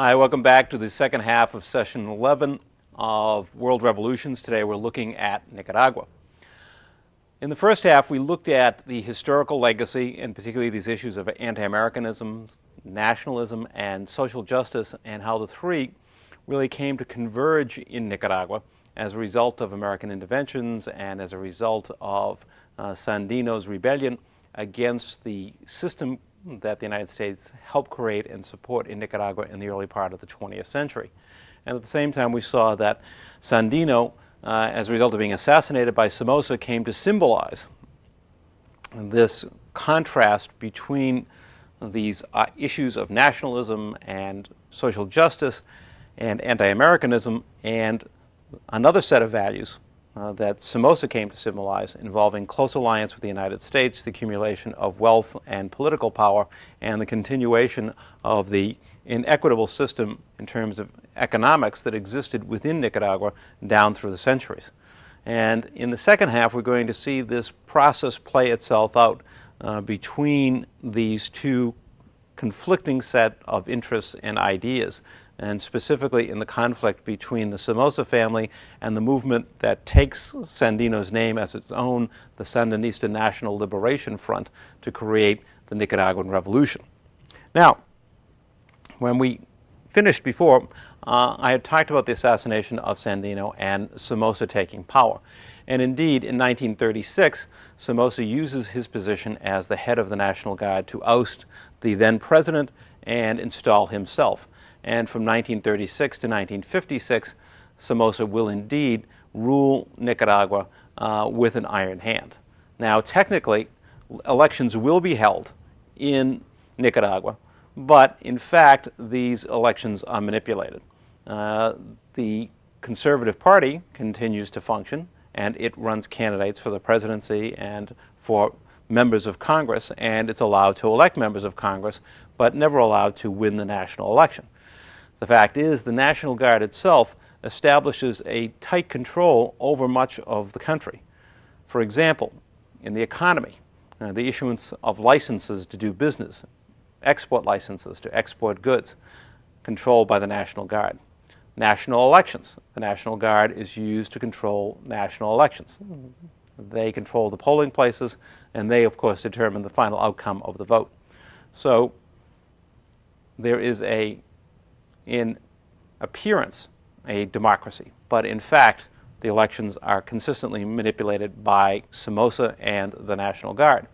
Hi, welcome back to the second half of session 11 of World Revolutions. Today we're looking at Nicaragua. In the first half, we looked at the historical legacy, and particularly these issues of anti-Americanism, nationalism, and social justice, and how the three really came to converge in Nicaragua as a result of American interventions and as a result of Sandino's rebellion against the system that the United States helped create and support in Nicaragua in the early part of the 20th century. And at the same time, we saw that Sandino, as a result of being assassinated by Somoza, came to symbolize this contrast between these issues of nationalism and social justice and anti-Americanism and another set of values that Somoza came to symbolize, involving close alliance with the United States, the accumulation of wealth and political power, and the continuation of the inequitable system in terms of economics that existed within Nicaragua down through the centuries. And in the second half, we're going to see this process play itself out between these two conflicting set of interests and ideas, and specifically in the conflict between the Somoza family and the movement that takes Sandino's name as its own, the Sandinista National Liberation Front, to create the Nicaraguan Revolution. Now, when we finished before, I had talked about the assassination of Sandino and Somoza taking power. And indeed, in 1936, Somoza uses his position as the head of the National Guard to oust the then president and install himself. And from 1936 to 1956, Somoza will indeed rule Nicaragua with an iron hand. Now, technically, elections will be held in Nicaragua, but in fact, these elections are manipulated. The Conservative Party continues to function, and it runs candidates for the presidency and for members of Congress, and it's allowed to elect members of Congress, but never allowed to win the national election. The fact is, the National Guard itself establishes a tight control over much of the country. For example, in the economy, the issuance of licenses to do business, export licenses to export goods, controlled by the National Guard. National elections. The National Guard is used to control national elections. They control the polling places, and they, of course, determine the final outcome of the vote. So there is in appearance, a democracy, but in fact, the elections are consistently manipulated by Somoza and the National Guard.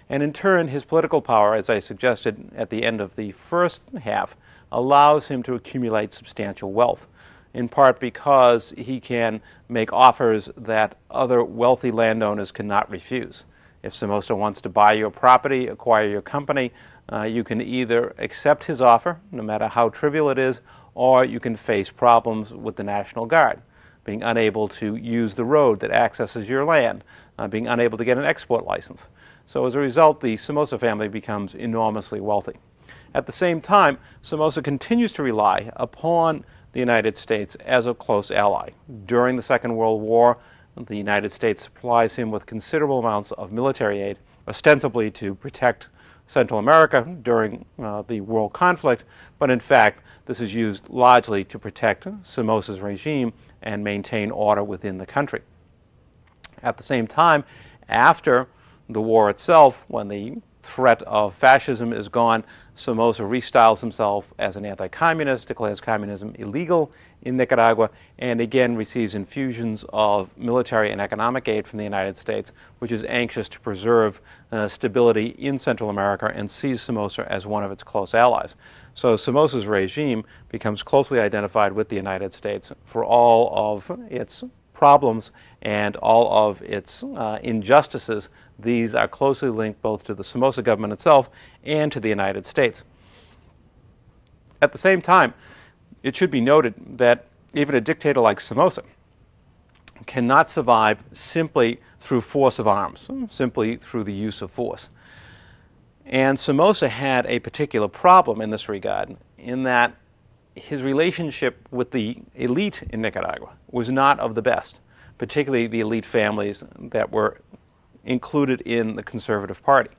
And in turn, his political power, as I suggested at the end of the first half, allows him to accumulate substantial wealth, in part because he can make offers that other wealthy landowners cannot refuse. If Somoza wants to buy your property, acquire your company, you can either accept his offer, no matter how trivial it is, or you can face problems with the National Guard, being unable to use the road that accesses your land, being unable to get an export license. So as a result, the Somoza family becomes enormously wealthy. At the same time, Somoza continues to rely upon the United States as a close ally. During the Second World War, the United States supplies him with considerable amounts of military aid, ostensibly to protect Central America during the world conflict, but in fact, this is used largely to protect Somoza's regime and maintain order within the country. At the same time, after the war itself, when the threat of fascism is gone, Somoza restyles himself as an anti-communist, declares communism illegal in Nicaragua, and again receives infusions of military and economic aid from the United States, which is anxious to preserve stability in Central America and sees Somoza as one of its close allies. So Somoza's regime becomes closely identified with the United States for all of its problems and all of its injustices. These are closely linked both to the Somoza government itself and to the United States. At the same time, it should be noted that even a dictator like Somoza cannot survive simply through force of arms, simply through the use of force. And Somoza had a particular problem in this regard, in that his relationship with the elite in Nicaragua was not of the best, particularly the elite families that were included in the Conservative Party.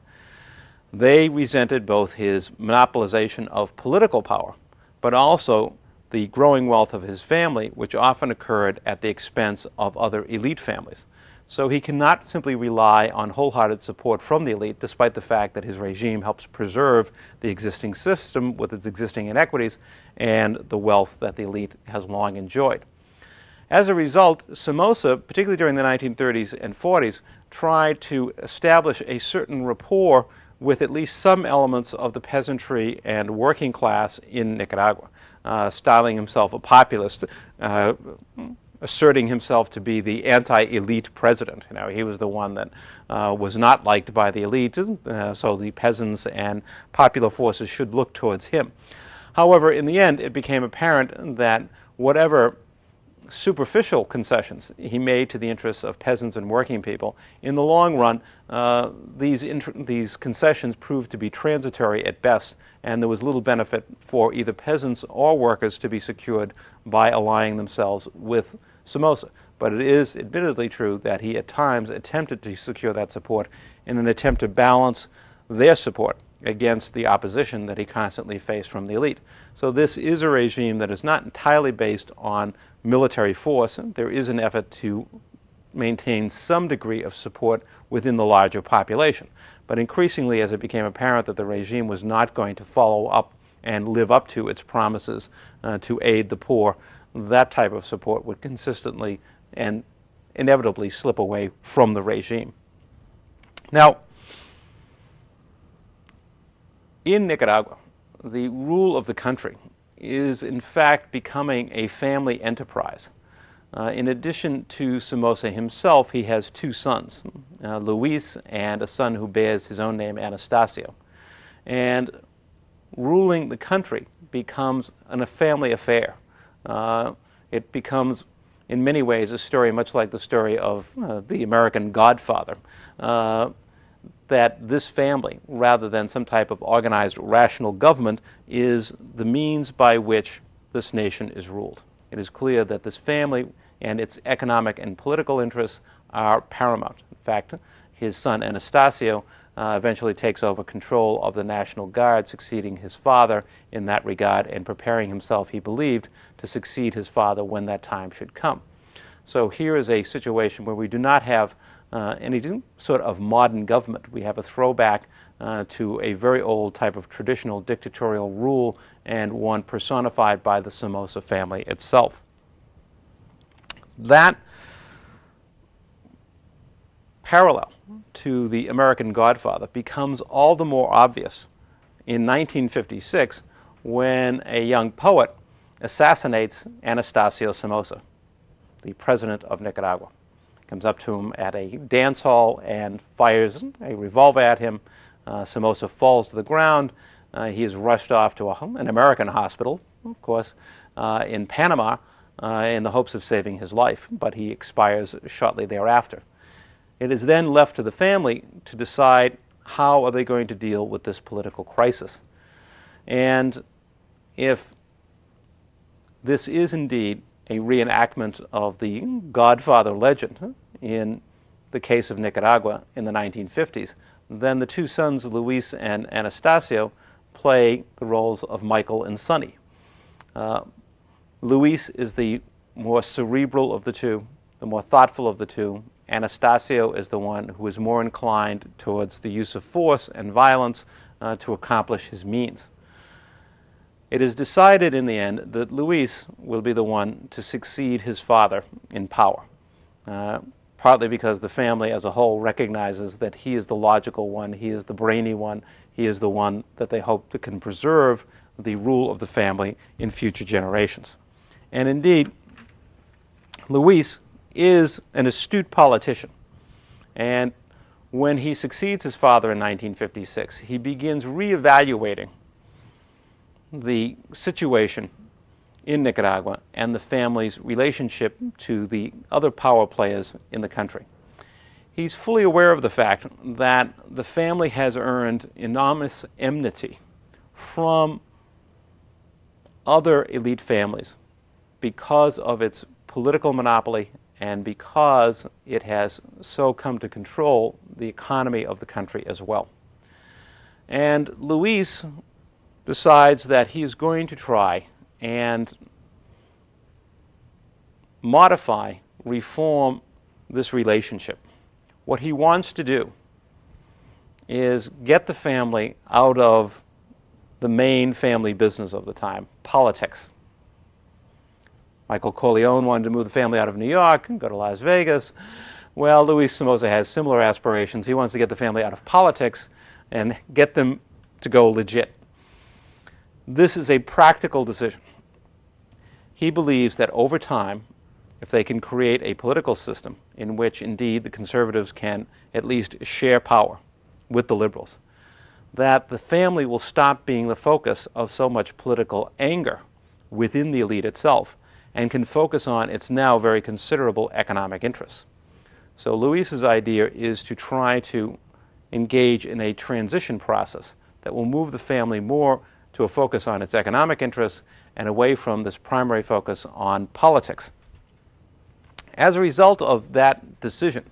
They resented both his monopolization of political power, but also the growing wealth of his family, which often occurred at the expense of other elite families. So he cannot simply rely on wholehearted support from the elite, despite the fact that his regime helps preserve the existing system with its existing inequities and the wealth that the elite has long enjoyed. As a result, Somoza, particularly during the 1930s and 40s, tried to establish a certain rapport with at least some elements of the peasantry and working class in Nicaragua, styling himself a populist, asserting himself to be the anti-elite president. He was the one that was not liked by the elite, so the peasants and popular forces should look towards him. However, in the end, it became apparent that whatever superficial concessions he made to the interests of peasants and working people, in the long run, these concessions proved to be transitory at best, and there was little benefit for either peasants or workers to be secured by allying themselves with Somoza. But it is admittedly true that he at times attempted to secure that support in an attempt to balance their support against the opposition that he constantly faced from the elite. So this is a regime that is not entirely based on military force. There is an effort to maintain some degree of support within the larger population. But increasingly, as it became apparent that the regime was not going to follow up and live up to its promises to aid the poor, that type of support would consistently and inevitably slip away from the regime. Now, in Nicaragua, the rule of the country is in fact becoming a family enterprise. In addition to Somoza himself, he has two sons, Luis and a son who bears his own name, Anastasio. And ruling the country becomes a family affair. It becomes, in many ways, a story much like the story of the American Godfather, that this family, rather than some type of organized rational government, is the means by which this nation is ruled. It is clear that this family and its economic and political interests are paramount. In fact, his son Anastasio eventually takes over control of the National Guard, succeeding his father in that regard and preparing himself, he believed, to succeed his father when that time should come. So here is a situation where we do not have any sort of modern government. We have a throwback to a very old type of traditional dictatorial rule, and one personified by the Somoza family itself. That parallel to the American Godfather becomes all the more obvious in 1956 when a young poet assassinates Anastasio Somoza, the president of Nicaragua. Comes up to him at a dance hall and fires a revolver at him. Somoza falls to the ground. He is rushed off to an American hospital, of course, in Panama, in the hopes of saving his life, but he expires shortly thereafter. It is then left to the family to decide how are they going to deal with this political crisis. And if this is indeed a reenactment of the Godfather legend in the case of Nicaragua in the 1950s, then the two sons, Luis and Anastasio, play the roles of Michael and Sonny. Luis is the more cerebral of the two, the more thoughtful of the two. Anastasio is the one who is more inclined towards the use of force and violence to accomplish his means. It is decided in the end that Luis will be the one to succeed his father in power, partly because the family as a whole recognizes that he is the logical one, he is the brainy one, he is the one that they hope to can preserve the rule of the family in future generations. And indeed, Luis is an astute politician, and when he succeeds his father in 1956, he begins reevaluating the situation in Nicaragua and the family's relationship to the other power players in the country. He's fully aware of the fact that the family has earned enormous enmity from other elite families because of its political monopoly and because it has so come to control the economy of the country as well. And Luis decides that he is going to try and modify, reform this relationship. What he wants to do is get the family out of the main family business of the time, politics. Michael Corleone wanted to move the family out of New York and go to Las Vegas. Well, Luis Somoza has similar aspirations. He wants to get the family out of politics and get them to go legit. This is a practical decision. He believes that over time, if they can create a political system in which indeed the conservatives can at least share power with the liberals, that the family will stop being the focus of so much political anger within the elite itself and can focus on its now very considerable economic interests. So Luis's idea is to try to engage in a transition process that will move the family more to a focus on its economic interests and away from this primary focus on politics. As a result of that decision,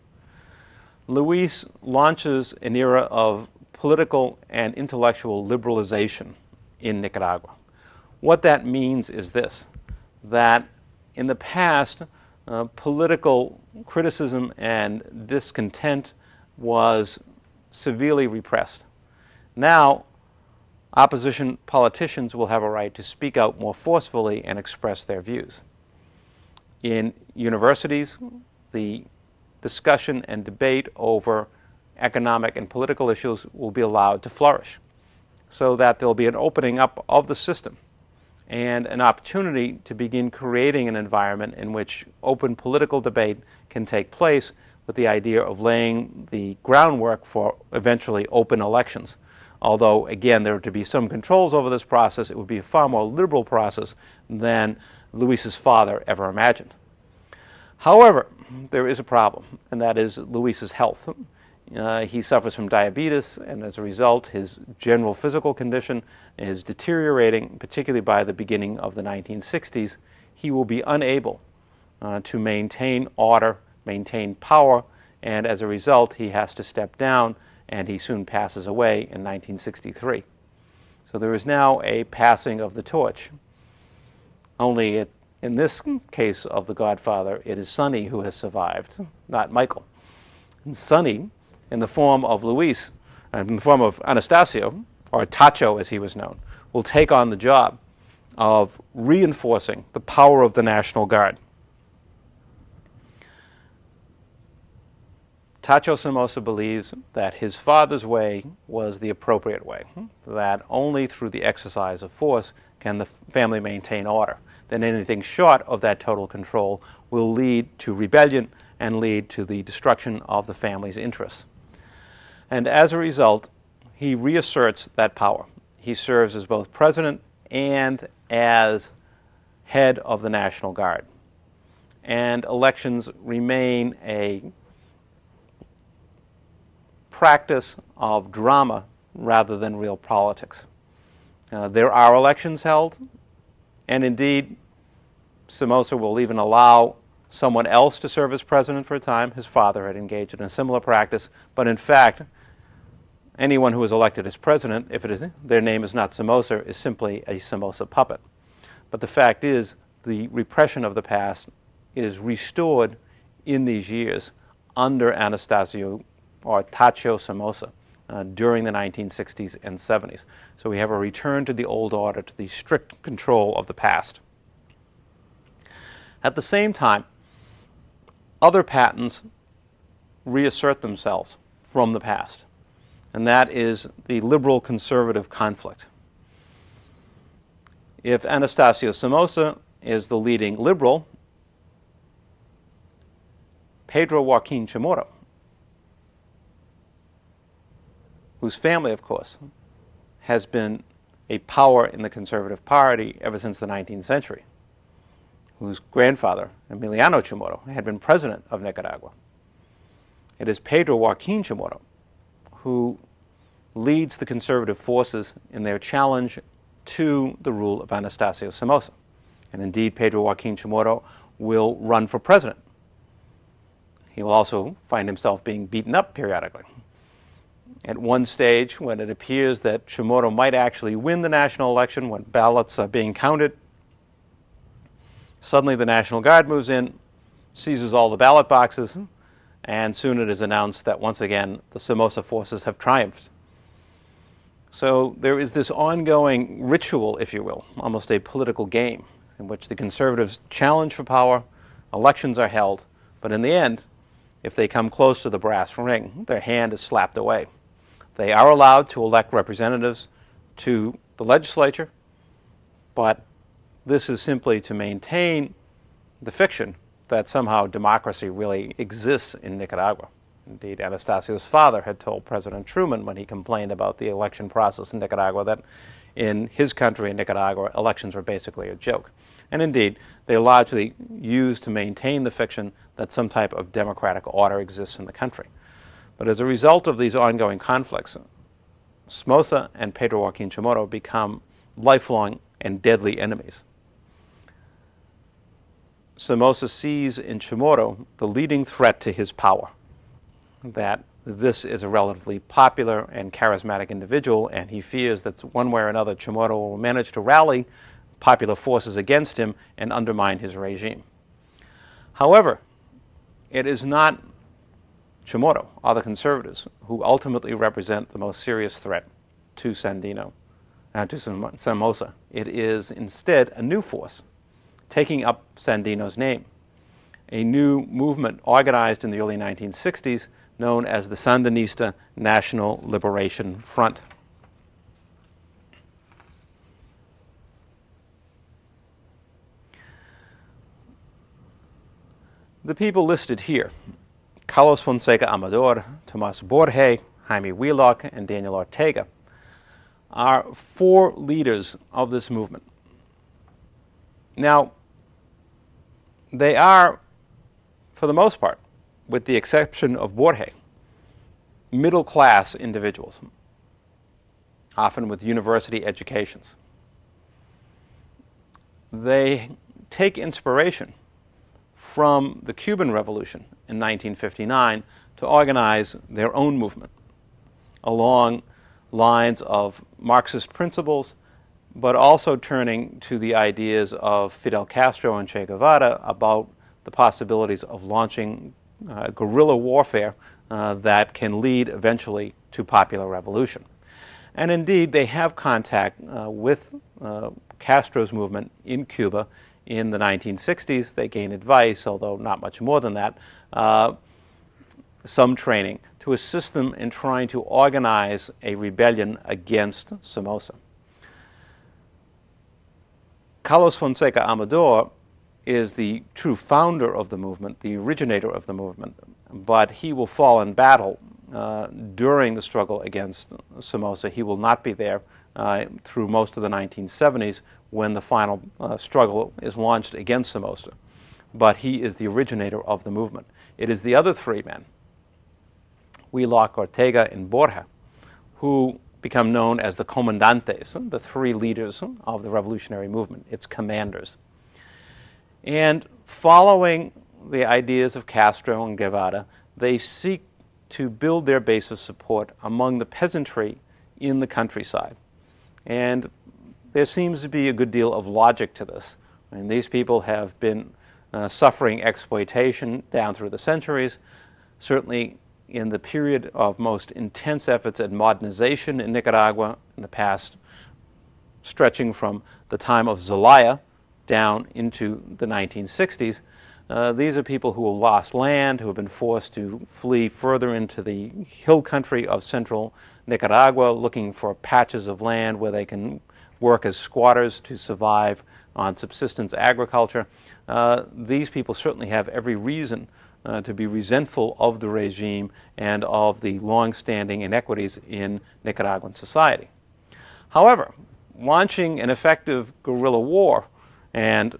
Luis launches an era of political and intellectual liberalization in Nicaragua. What that means is this, that in the past, political criticism and discontent was severely repressed. Now, opposition politicians will have a right to speak out more forcefully and express their views. In universities, the discussion and debate over economic and political issues will be allowed to flourish, so that there will be an opening up of the system and an opportunity to begin creating an environment in which open political debate can take place, with the idea of laying the groundwork for eventually open elections. Although, again, there are to be some controls over this process, it would be a far more liberal process than Luis's father ever imagined. However, there is a problem, and that is Luis's health. He suffers from diabetes, and as a result, his general physical condition is deteriorating, particularly by the beginning of the 1960s. He will be unable to maintain order, maintain power, and as a result, he has to step down, and he soon passes away in 1963. So there is now a passing of the torch. Only in this case of the Godfather, it is Sonny who has survived, not Michael. And Sonny, in the form of Luis, in the form of Anastasio, or Tacho as he was known, will take on the job of reinforcing the power of the National Guard. Tacho Somoza believes that his father's way was the appropriate way, that only through the exercise of force can the family maintain order. Then anything short of that total control will lead to rebellion and lead to the destruction of the family's interests. And as a result, he reasserts that power. He serves as both president and as head of the National Guard. And elections remain a practice of drama rather than real politics. There are elections held, and indeed, Somoza will even allow someone else to serve as president for a time. His father had engaged in a similar practice, but in fact, anyone who is elected as president, if their name is not Somoza, is simply a Somoza puppet. But the fact is, the repression of the past is restored in these years under Anastasio or Tacho Somoza during the 1960s and 70s. So we have a return to the old order, to the strict control of the past. At the same time, other patterns reassert themselves from the past, and that is the liberal-conservative conflict. If Anastasio Somoza is the leading liberal, Pedro Joaquin Chamorro, whose family, of course, has been a power in the Conservative Party ever since the 19th century, whose grandfather, Emiliano Chamorro, had been president of Nicaragua. It is Pedro Joaquin Chamorro who leads the conservative forces in their challenge to the rule of Anastasio Somoza. And indeed, Pedro Joaquin Chamorro will run for president. He will also find himself being beaten up periodically. At one stage, when it appears that Chamorro might actually win the national election, when ballots are being counted, suddenly the National Guard moves in, seizes all the ballot boxes, and soon it is announced that once again the Somoza forces have triumphed. So there is this ongoing ritual, if you will, almost a political game, in which the conservatives challenge for power, elections are held, but in the end, if they come close to the brass ring, their hand is slapped away. They are allowed to elect representatives to the legislature, but this is simply to maintain the fiction that somehow democracy really exists in Nicaragua. Indeed, Anastasio's father had told President Truman when he complained about the election process in Nicaragua that in his country, in Nicaragua, elections were basically a joke. And indeed, they're largely used to maintain the fiction that some type of democratic order exists in the country. But as a result of these ongoing conflicts, Somoza and Pedro Joaquin Chamorro become lifelong and deadly enemies. Somoza sees in Chamorro the leading threat to his power, that this is a relatively popular and charismatic individual, and he fears that one way or another Chamorro will manage to rally popular forces against him and undermine his regime. However, it is not Chamorro or the conservatives who ultimately represent the most serious threat to Somoza. It is instead a new force taking up Sandino's name, a new movement organized in the early 1960s known as the Sandinista National Liberation Front. The people listed here, Carlos Fonseca Amador, Tomas Borge, Jaime Wheelock, and Daniel Ortega, are four leaders of this movement. Now, they are, for the most part, with the exception of Borge, middle-class individuals, often with university educations. They take inspiration from the Cuban Revolution in 1959 to organize their own movement along lines of Marxist principles, but also turning to the ideas of Fidel Castro and Che Guevara about the possibilities of launching guerrilla warfare that can lead eventually to popular revolution. And indeed, they have contact with Castro's movement in Cuba in the 1960s. They gain advice, although not much more than that, some training to assist them in trying to organize a rebellion against Somoza. Carlos Fonseca Amador is the true founder of the movement, the originator of the movement, but he will fall in battle during the struggle against Somoza. He will not be there through most of the 1970s when the final struggle is launched against Somoza. But he is the originator of the movement. It is the other three men, Wheelock, Ortega, and Borja, who become known as the comandantes, the three leaders of the revolutionary movement, its commanders. And following the ideas of Castro and Guevara, they seek to build their base of support among the peasantry in the countryside. And there seems to be a good deal of logic to this. I mean, these people have been suffering exploitation down through the centuries. Certainly in the period of most intense efforts at modernization in Nicaragua in the past, stretching from the time of Zelaya down into the 1960s, these are people who have lost land, who have been forced to flee further into the hill country of central Nicaragua, looking for patches of land where they can work as squatters to survive on subsistence agriculture. These people certainly have every reason to be resentful of the regime and of the long-standing inequities in Nicaraguan society. However, launching an effective guerrilla war and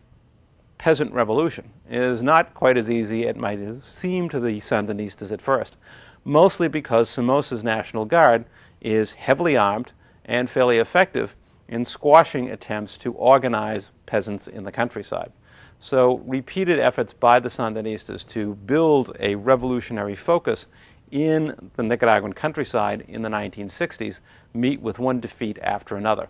peasant revolution is not quite as easy as it might have seemed to the Sandinistas at first, mostly because Somoza's National Guard is heavily armed and fairly effective in squashing attempts to organize peasants in the countryside. So repeated efforts by the Sandinistas to build a revolutionary focus in the Nicaraguan countryside in the 1960s meet with one defeat after another.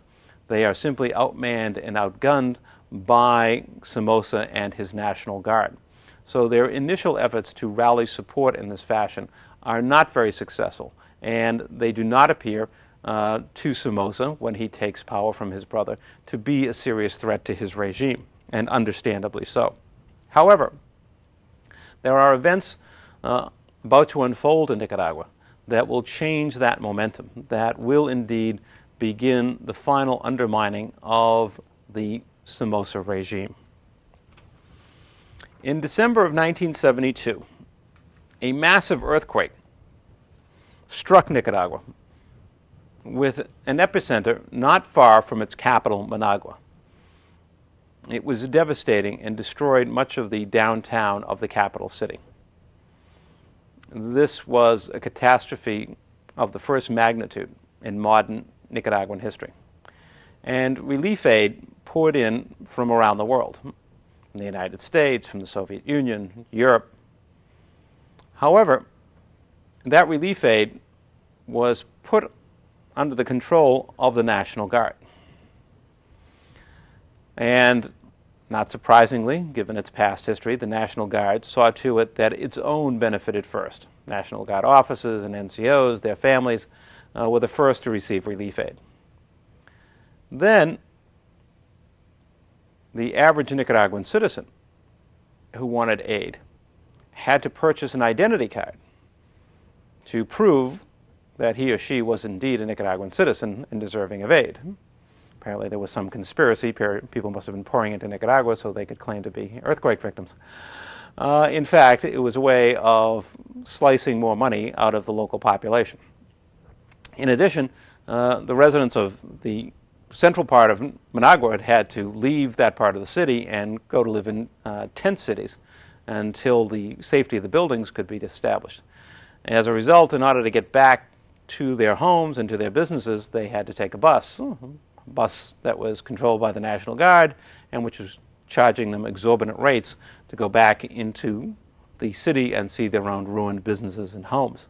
They are simply outmanned and outgunned by Somoza and his National Guard. So their initial efforts to rally support in this fashion are not very successful, and they do not appear to Somoza, when he takes power from his brother, to be a serious threat to his regime, and understandably so. However, there are events about to unfold in Nicaragua that will change that momentum, that will indeed begin the final undermining of the Somoza regime. In December of 1972, a massive earthquake struck Nicaragua with an epicenter not far from its capital, Managua. It was devastating and destroyed much of the downtown of the capital city. This was a catastrophe of the first magnitude in modern Nicaraguan history. And relief aid poured in from around the world, from the United States, from the Soviet Union, Europe. However, that relief aid was put under the control of the National Guard. And not surprisingly, given its past history, the National Guard saw to it that its own benefited first. National Guard officers and NCOs, their families, were the first to receive relief aid. Then, the average Nicaraguan citizen who wanted aid had to purchase an identity card to prove that he or she was indeed a Nicaraguan citizen and deserving of aid. Apparently there was some conspiracy. People must have been pouring into Nicaragua so they could claim to be earthquake victims. In fact, it was a way of slicing more money out of the local population. In addition, the residents of the central part of Managua had to leave that part of the city and go to live in tent cities until the safety of the buildings could be established. As a result, in order to get back to their homes and to their businesses, they had to take a bus that was controlled by the National Guard and which was charging them exorbitant rates to go back into the city and see their own ruined businesses and homes.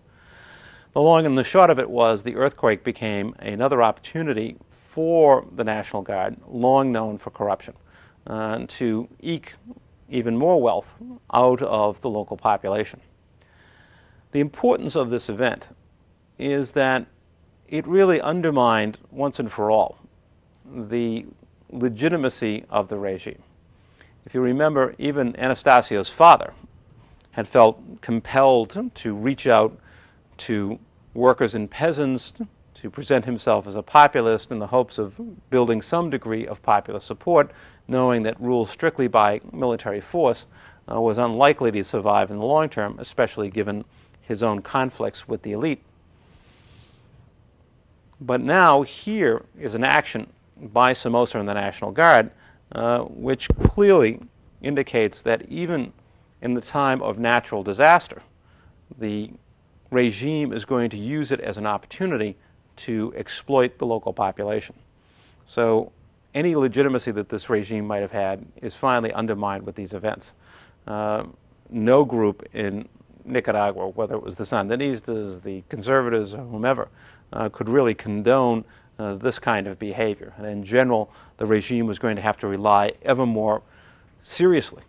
The long and the short of it was the earthquake became another opportunity for the National Guard, long known for corruption, to eke even more wealth out of the local population. The importance of this event is that it really undermined once and for all the legitimacy of the regime. If you remember, even Anastasio's father had felt compelled to reach out to workers and peasants to present himself as a populist in the hopes of building some degree of popular support, knowing that rule strictly by military force was unlikely to survive in the long term, especially given his own conflicts with the elite. But now here is an action by Somoza and the National Guard which clearly indicates that even in the time of natural disaster, the regime is going to use it as an opportunity to exploit the local population. So any legitimacy that this regime might have had is finally undermined with these events. No group in Nicaragua, whether it was the Sandinistas, the conservatives, or whomever, could really condone this kind of behavior. And in general, the regime was going to have to rely ever more seriously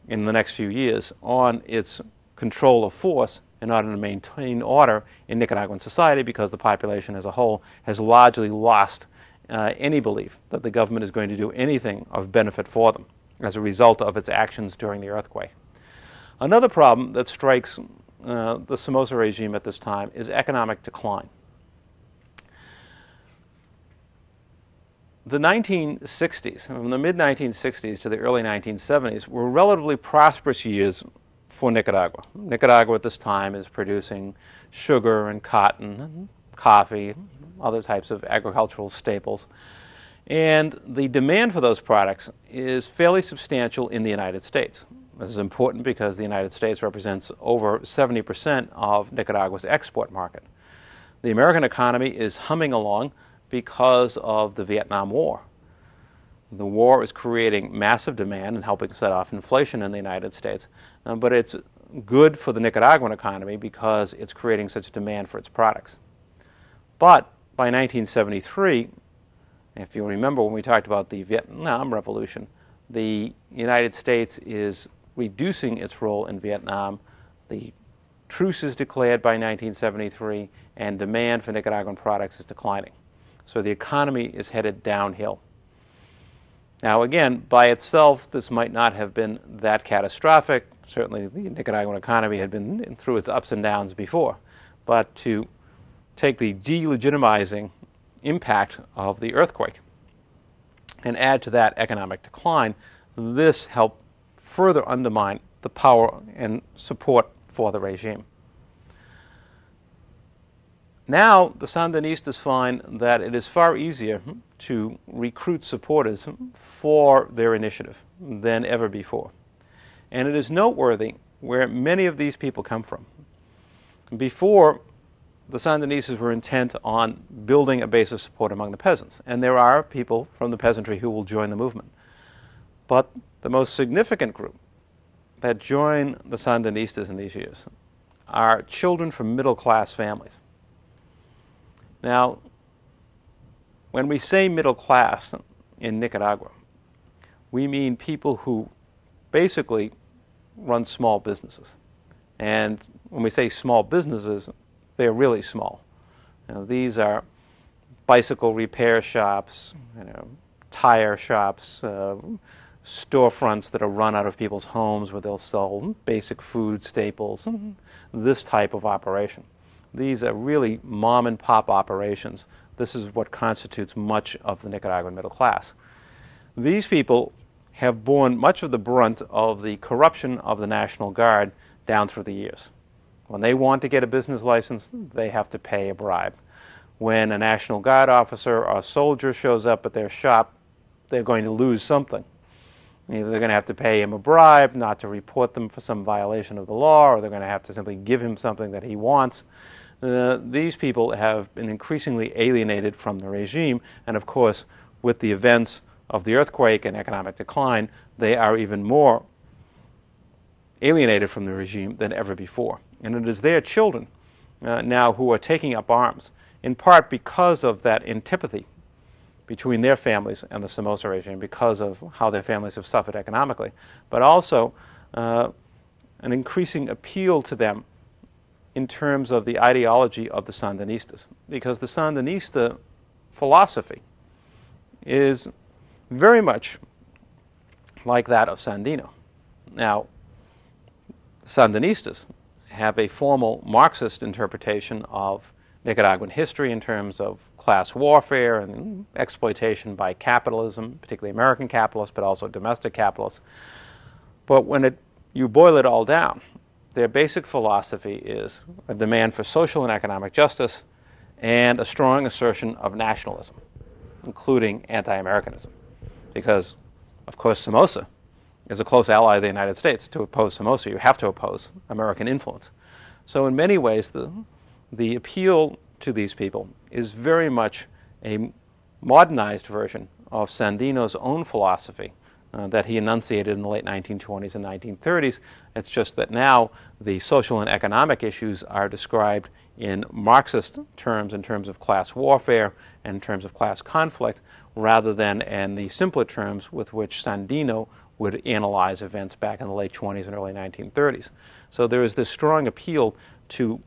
in the next few years on its control of force in order to maintain order in Nicaraguan society, because the population as a whole has largely lost any belief that the government is going to do anything of benefit for them as a result of its actions during the earthquake. Another problem that strikes the Somoza regime at this time is economic decline. The 1960s, from the mid-1960s to the early 1970s, were relatively prosperous years for Nicaragua. Nicaragua at this time is producing sugar and cotton and coffee, and other types of agricultural staples. And the demand for those products is fairly substantial in the United States. This is important because the United States represents over 70% of Nicaragua's export market. The American economy is humming along because of the Vietnam War. The war is creating massive demand and helping set off inflation in the United States, but it's good for the Nicaraguan economy because it's creating such a demand for its products. But by 1973, if you remember when we talked about the Vietnam Revolution, the United States is reducing its role in Vietnam. The truce is declared by 1973, and demand for Nicaraguan products is declining. So the economy is headed downhill. Now again, by itself, this might not have been that catastrophic. Certainly the Nicaraguan economy had been through its ups and downs before. But to take the delegitimizing impact of the earthquake and add to that economic decline, this helped further undermine the power and support for the regime. Now the Sandinistas find that it is far easier to recruit supporters for their initiative than ever before. And it is noteworthy where many of these people come from. Before, the Sandinistas were intent on building a base of support among the peasants, and there are people from the peasantry who will join the movement. But the most significant group that join the Sandinistas in these years are children from middle-class families. Now, when we say middle class in Nicaragua, we mean people who basically run small businesses. And when we say small businesses, they're really small. These are bicycle repair shops, tire shops, storefronts that are run out of people's homes where they'll sell basic food staples, this type of operation. These are really mom and pop operations. This is what constitutes much of the Nicaraguan middle class. These people have borne much of the brunt of the corruption of the National Guard down through the years. When they want to get a business license, they have to pay a bribe. When a National Guard officer or soldier shows up at their shop, they're going to lose something. Either they're going to have to pay him a bribe not to report them for some violation of the law, or they're going to have to simply give him something that he wants. These people have been increasingly alienated from the regime, and of course, with the events of the earthquake and economic decline, they are even more alienated from the regime than ever before. And it is their children now who are taking up arms, in part because of that antipathy between their families and the Somoza regime, because of how their families have suffered economically, but also an increasing appeal to them in terms of the ideology of the Sandinistas, because the Sandinista philosophy is very much like that of Sandino. Now, Sandinistas have a formal Marxist interpretation of Nicaraguan history in terms of class warfare and exploitation by capitalism, particularly American capitalists, but also domestic capitalists. But when you boil it all down, their basic philosophy is a demand for social and economic justice and a strong assertion of nationalism, including anti-Americanism. Because, of course, Somoza is a close ally of the United States. To oppose Somoza, you have to oppose American influence. So in many ways, the appeal to these people is very much a modernized version of Sandino's own philosophy that he enunciated in the late 1920s and 1930s. It's just that now the social and economic issues are described in Marxist terms, in terms of class warfare and in terms of class conflict, rather than in the simpler terms with which Sandino would analyze events back in the late 20s and early 1930s. So there is this strong appeal to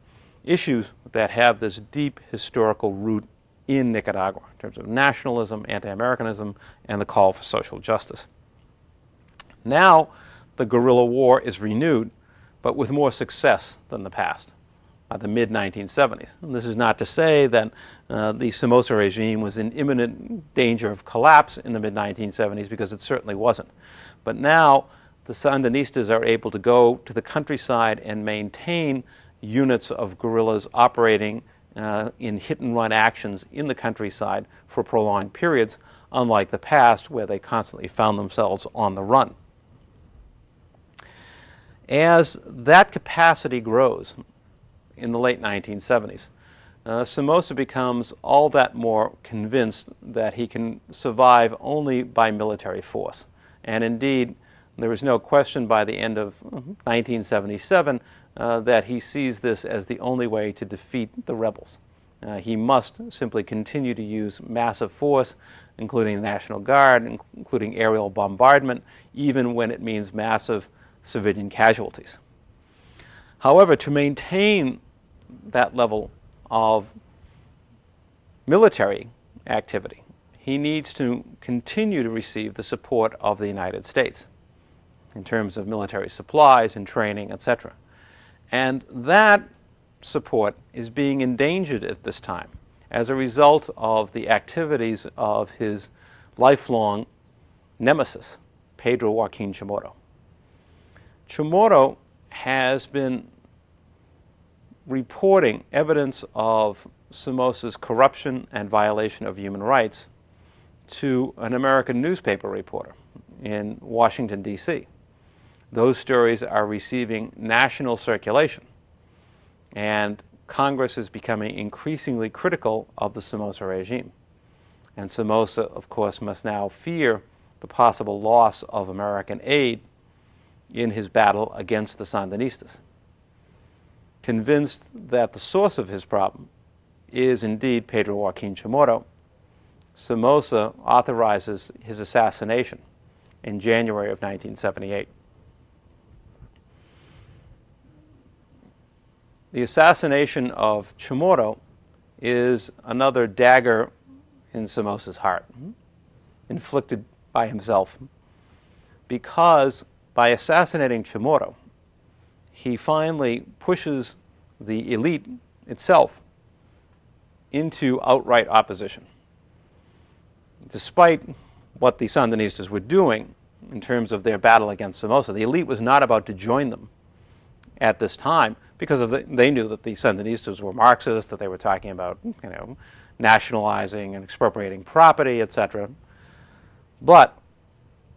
issues that have this deep historical root in Nicaragua in terms of nationalism, anti-Americanism, and the call for social justice. Now the guerrilla war is renewed, but with more success than the past, the mid-1970s. And this is not to say that the Somoza regime was in imminent danger of collapse in the mid-1970s, because it certainly wasn't. But now the Sandinistas are able to go to the countryside and maintain units of guerrillas operating in hit-and-run actions in the countryside for prolonged periods, unlike the past where they constantly found themselves on the run. As that capacity grows in the late 1970s, Somoza becomes all that more convinced that he can survive only by military force. And indeed, There is no question by the end of 1977 that he sees this as the only way to defeat the rebels. He must simply continue to use massive force, including the National Guard, including aerial bombardment, even when it means massive civilian casualties. However, to maintain that level of military activity, he needs to continue to receive the support of the United States in terms of military supplies and training, etc. And that support is being endangered at this time as a result of the activities of his lifelong nemesis, Pedro Joaquin Chamorro. Chamorro has been reporting evidence of Somoza's corruption and violation of human rights to an American newspaper reporter in Washington, D.C. Those stories are receiving national circulation, and Congress is becoming increasingly critical of the Somoza regime. And Somoza, of course, must now fear the possible loss of American aid in his battle against the Sandinistas. Convinced that the source of his problem is indeed Pedro Joaquin Chamorro, Somoza authorizes his assassination in January of 1978. The assassination of Chamorro is another dagger in Somoza's heart, inflicted by himself, because by assassinating Chamorro, he finally pushes the elite itself into outright opposition. Despite what the Sandinistas were doing in terms of their battle against Somoza, the elite was not about to join them at this time because they knew that the Sandinistas were Marxists, that they were talking about, nationalizing and expropriating property, etc. But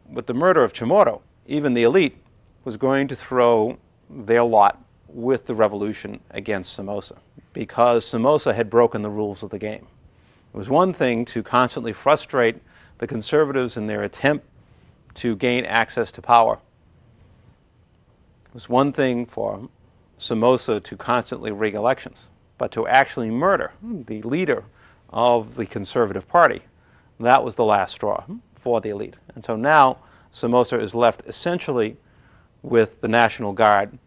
with the murder of Chamorro, even the elite was going to throw their lot with the revolution against Somoza, because Somoza had broken the rules of the game. It was one thing to constantly frustrate the conservatives in their attempt to gain access to power. It was one thing for Somoza to constantly rig elections, but to actually murder the leader of the Conservative Party, that was the last straw for the elite. And so now Somoza is left essentially with the National Guard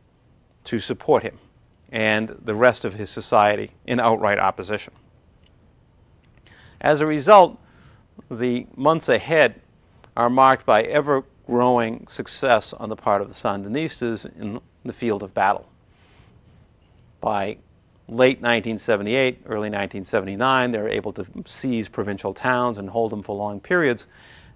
to support him and the rest of his society in outright opposition. As a result, the months ahead are marked by ever-growing success on the part of the Sandinistas in the field of battle. By late 1978, early 1979, they're able to seize provincial towns and hold them for long periods.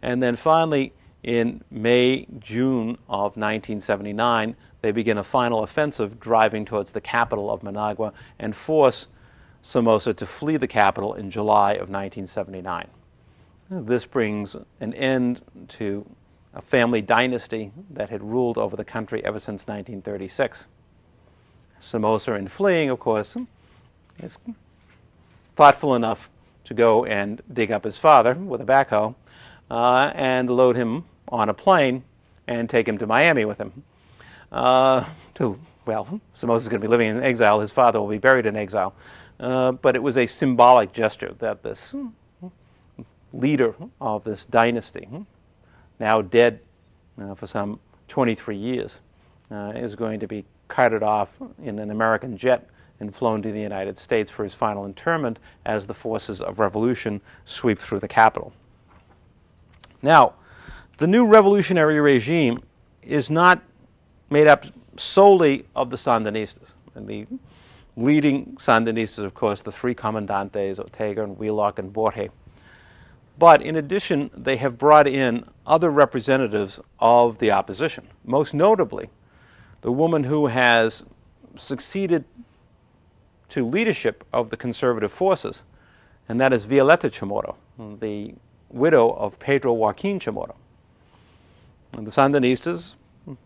And then finally, in May, June of 1979, they begin a final offensive driving towards the capital of Managua and force Somoza to flee the capital in July of 1979. This brings an end to a family dynasty that had ruled over the country ever since 1936. Somoza, in fleeing, of course, is thoughtful enough to go and dig up his father with a backhoe and load him on a plane and take him to Miami with him. Somoza's going to be living in exile. His father will be buried in exile. But it was a symbolic gesture that this leader of this dynasty, now dead for some 23 years, is going to be carted off in an American jet and flown to the United States for his final interment as the forces of revolution sweep through the capital. Now, the new revolutionary regime is not made up solely of the Sandinistas. And the leading Sandinistas, of course, the three comandantes, Ortega and Wheelock and Borge. But in addition, they have brought in other representatives of the opposition, most notably the woman who has succeeded to leadership of the conservative forces, and that is Violeta Chamorro, the widow of Pedro Joaquin Chamorro. And the Sandinistas,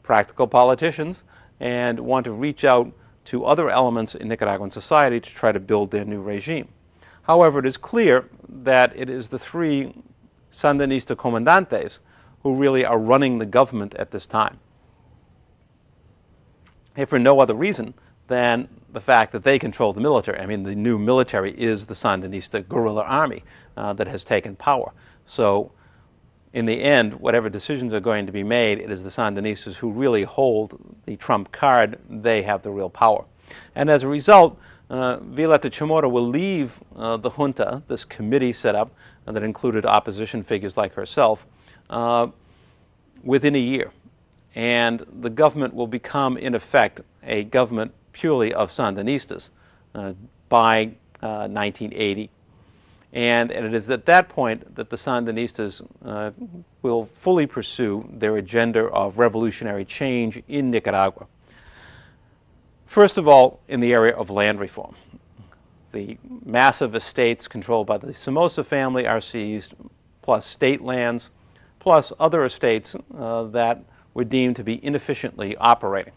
practical politicians, and want to reach out to other elements in Nicaraguan society to try to build their new regime. However, it is clear that it is the three Sandinista comandantes who really are running the government at this time, if for no other reason than the fact that they control the military. I mean, the new military is the Sandinista guerrilla army that has taken power. So in the end, whatever decisions are going to be made, it is the Sandinistas who really hold the trump card. They have the real power. And as a result, Violeta Chamorro will leave the junta, this committee set up that included opposition figures like herself, within a year. And the government will become, in effect, a government purely of Sandinistas by 1980. And it is at that point that the Sandinistas will fully pursue their agenda of revolutionary change in Nicaragua. First of all, in the area of land reform. The massive estates controlled by the Somoza family are seized, plus state lands, plus other estates that were deemed to be inefficiently operating.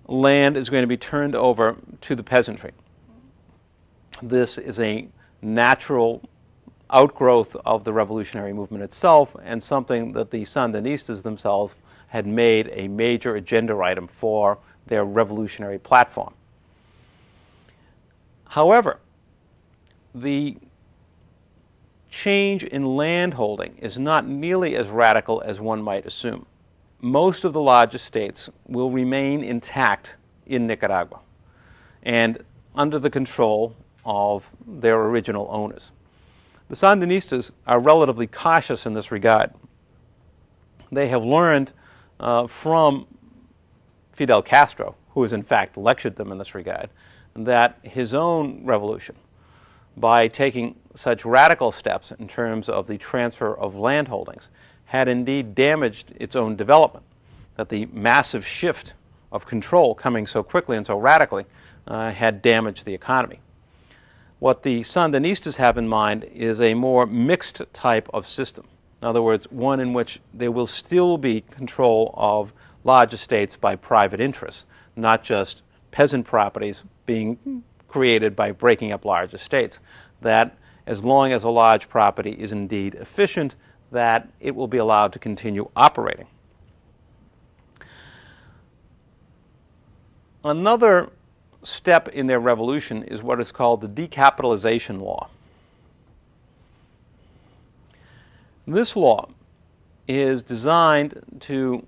Land is going to be turned over to the peasantry. This is a natural outgrowth of the revolutionary movement itself, and something that the Sandinistas themselves had made a major agenda item for their revolutionary platform. However, the change in landholding is not nearly as radical as one might assume. Most of the large estates will remain intact in Nicaragua and under the control of their original owners. The Sandinistas are relatively cautious in this regard. They have learned from Fidel Castro, who has in fact lectured them in this regard, that his own revolution, by taking such radical steps in terms of the transfer of landholdings, had indeed damaged its own development, that the massive shift of control coming so quickly and so radically had damaged the economy. What the Sandinistas have in mind is a more mixed type of system. In other words, one in which there will still be control of large estates by private interests, not just peasant properties being created by breaking up large estates. That as long as a large property is indeed efficient, that it will be allowed to continue operating. Another step in their revolution is what is called the decapitalization law. This law is designed to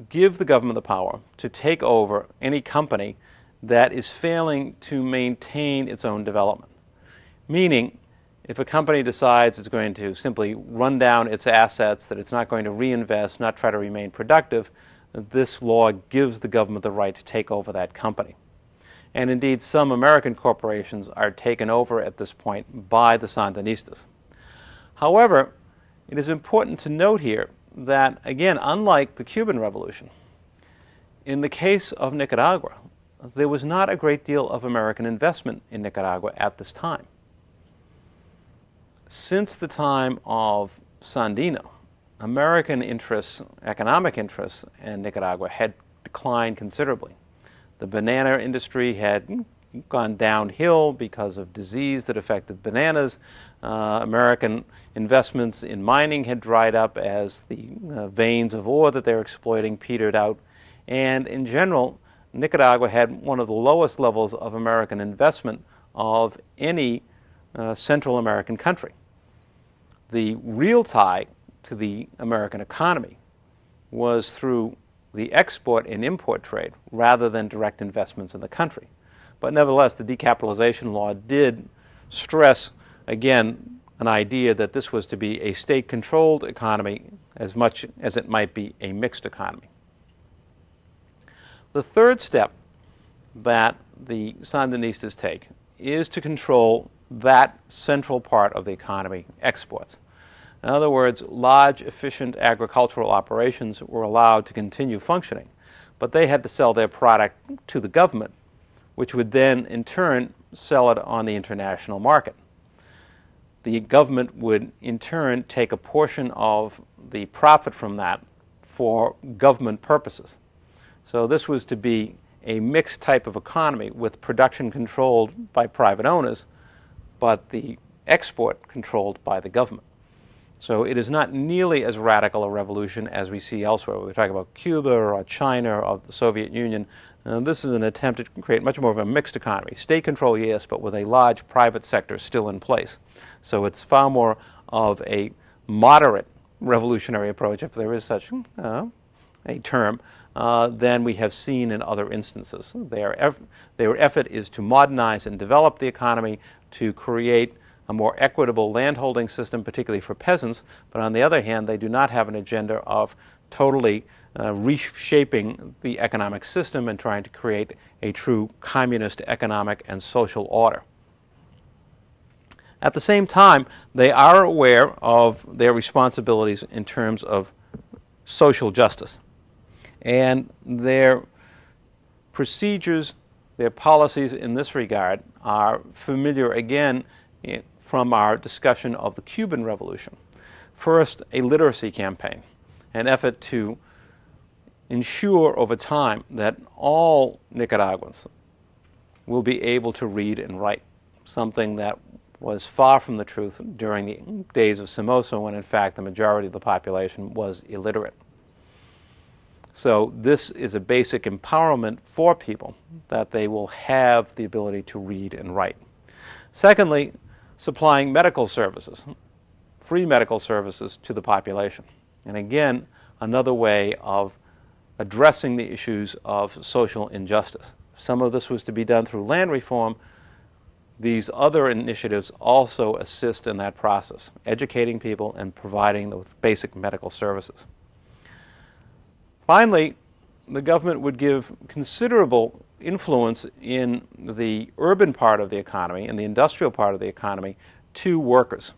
give the government the power to take over any company that is failing to maintain its own development. Meaning, if a company decides it's going to simply run down its assets, that it's not going to reinvest, not try to remain productive, this law gives the government the right to take over that company. And indeed, some American corporations are taken over at this point by the Sandinistas. However, it is important to note here that, again, unlike the Cuban Revolution, in the case of Nicaragua, there was not a great deal of American investment in Nicaragua at this time. Since the time of Sandino, American interests, economic interests in Nicaragua had declined considerably. The banana industry had gone downhill because of disease that affected bananas. American investments in mining had dried up as the veins of ore that they were exploiting petered out. And in general, Nicaragua had one of the lowest levels of American investment of any Central American country. The real tie to the American economy was through the export and import trade rather than direct investments in the country. But nevertheless, the decapitalization law did stress, again, an idea that this was to be a state-controlled economy as much as it might be a mixed economy. The third step that the Sandinistas take is to control that central part of the economy, exports. In other words, large, efficient agricultural operations were allowed to continue functioning, but they had to sell their product to the government, which would then, in turn, sell it on the international market. The government would, in turn, take a portion of the profit from that for government purposes. So this was to be a mixed type of economy with production controlled by private owners, but the export controlled by the government. So it is not nearly as radical a revolution as we see elsewhere. When we talk about Cuba or China or the Soviet Union, this is an attempt to create much more of a mixed economy. State control, yes, but with a large private sector still in place. So it's far more of a moderate revolutionary approach, if there is such a term, than we have seen in other instances. Their effort is to modernize and develop the economy, to create a more equitable landholding system, particularly for peasants, but on the other hand, they do not have an agenda of totally reshaping the economic system and trying to create a true communist economic and social order. At the same time, they are aware of their responsibilities in terms of social justice. And their procedures, their policies in this regard are familiar again from our discussion of the Cuban Revolution. First, a literacy campaign, an effort to ensure over time that all Nicaraguans will be able to read and write, something that was far from the truth during the days of Somoza, when in fact the majority of the population was illiterate. So this is a basic empowerment for people, that they will have the ability to read and write. Secondly, supplying medical services, free medical services to the population. And again, another way of addressing the issues of social injustice. Some of this was to be done through land reform. These other initiatives also assist in that process, educating people and providing them with basic medical services. Finally, the government would give considerable influence in the urban part of the economy and the industrial part of the economy to workers.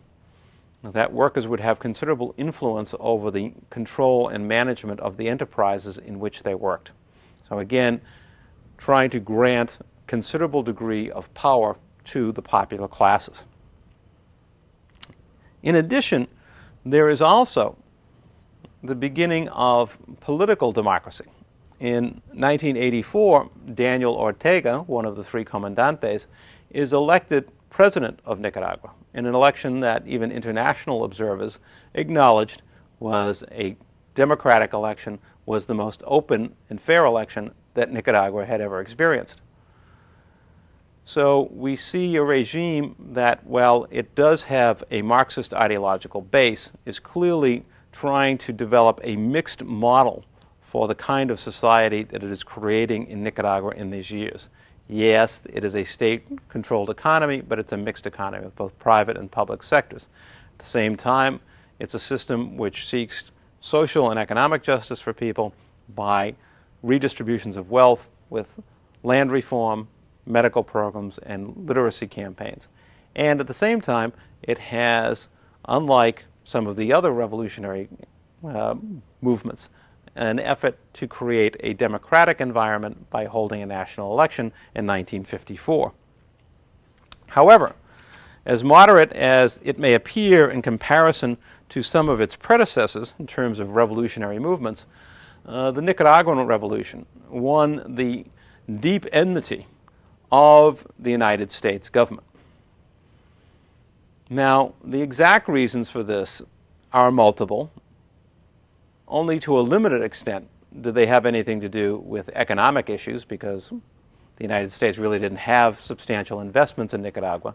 That workers would have considerable influence over the control and management of the enterprises in which they worked. So again, trying to grant considerable degree of power to the popular classes. In addition, there is also the beginning of political democracy. In 1984, Daniel Ortega, one of the three comandantes, is elected president of Nicaragua in an election that even international observers acknowledged was a democratic election, was the most open and fair election that Nicaragua had ever experienced. So we see a regime that, while it does have a Marxist ideological base, is clearly trying to develop a mixed model for the kind of society that it is creating in Nicaragua in these years. Yes, it is a state-controlled economy, but it's a mixed economy with both private and public sectors. At the same time, it's a system which seeks social and economic justice for people by redistributions of wealth with land reform, medical programs, and literacy campaigns. And at the same time, it has, unlike some of the other revolutionary movements, an effort to create a democratic environment by holding a national election in 1954. However, as moderate as it may appear in comparison to some of its predecessors in terms of revolutionary movements, the Nicaraguan Revolution won the deep enmity of the United States government. Now, the exact reasons for this are multiple. Only to a limited extent do they have anything to do with economic issues, because the United States really didn't have substantial investments in Nicaragua.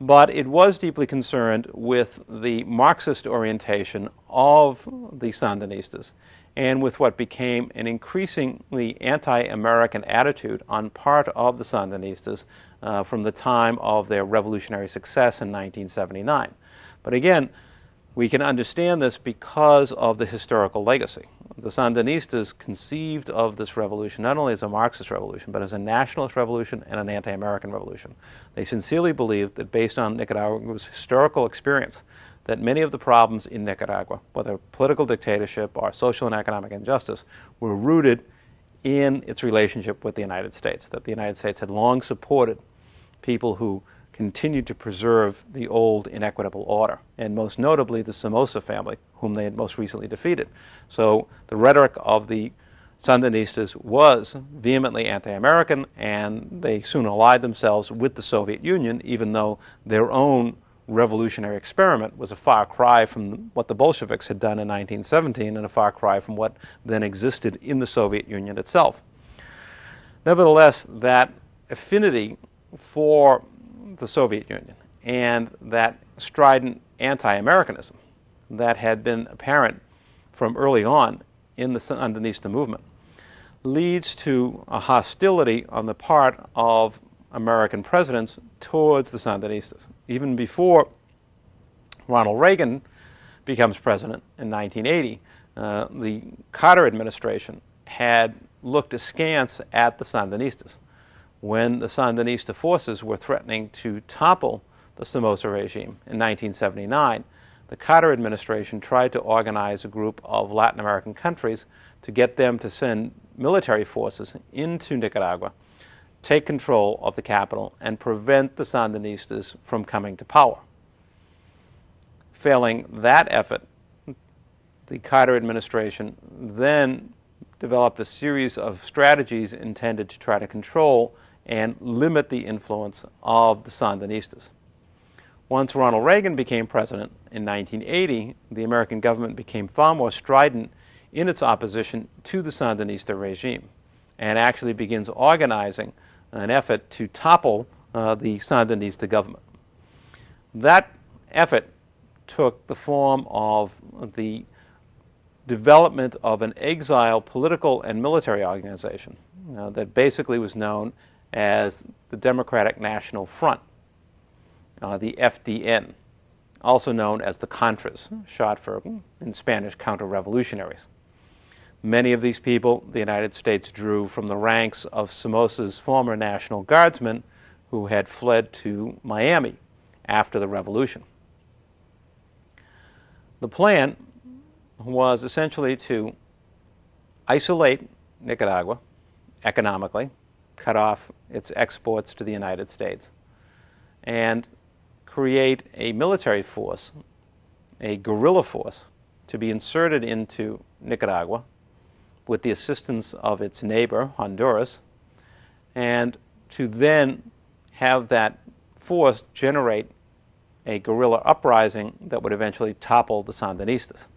But it was deeply concerned with the Marxist orientation of the Sandinistas and with what became an increasingly anti-American attitude on part of the Sandinistas from the time of their revolutionary success in 1979. But again, we can understand this because of the historical legacy. The Sandinistas conceived of this revolution not only as a Marxist revolution, but as a nationalist revolution and an anti-American revolution. They sincerely believed that, based on Nicaragua's historical experience, that many of the problems in Nicaragua, whether political dictatorship or social and economic injustice, were rooted in its relationship with the United States, that the United States had long supported people who continued to preserve the old inequitable order, and most notably the Somoza family, whom they had most recently defeated. So the rhetoric of the Sandinistas was vehemently anti-American, and they soon allied themselves with the Soviet Union, even though their own revolutionary experiment was a far cry from what the Bolsheviks had done in 1917 and a far cry from what then existed in the Soviet Union itself. Nevertheless, that affinity for the Soviet Union and that strident anti-Americanism that had been apparent from early on in the Sandinista movement leads to a hostility on the part of American presidents towards the Sandinistas. Even before Ronald Reagan becomes president in 1980, the Carter administration had looked askance at the Sandinistas. When the Sandinista forces were threatening to topple the Somoza regime in 1979, the Carter administration tried to organize a group of Latin American countries to get them to send military forces into Nicaragua, take control of the capital, and prevent the Sandinistas from coming to power. Failing that effort, the Carter administration then developed a series of strategies intended to try to control and limit the influence of the Sandinistas. Once Ronald Reagan became president in 1980, the American government became far more strident in its opposition to the Sandinista regime and actually begins organizing an effort to topple the Sandinista government. That effort took the form of the development of an exile political and military organization that basically was known as the Democratic National Front, the FDN, also known as the Contras, short for, in Spanish, counter-revolutionaries. Many of these people the United States drew from the ranks of Somoza's former National Guardsmen who had fled to Miami after the revolution. The plan was essentially to isolate Nicaragua economically, cut off its exports to the United States, and create a military force, a guerrilla force, to be inserted into Nicaragua with the assistance of its neighbor, Honduras, and to then have that force generate a guerrilla uprising that would eventually topple the Sandinistas.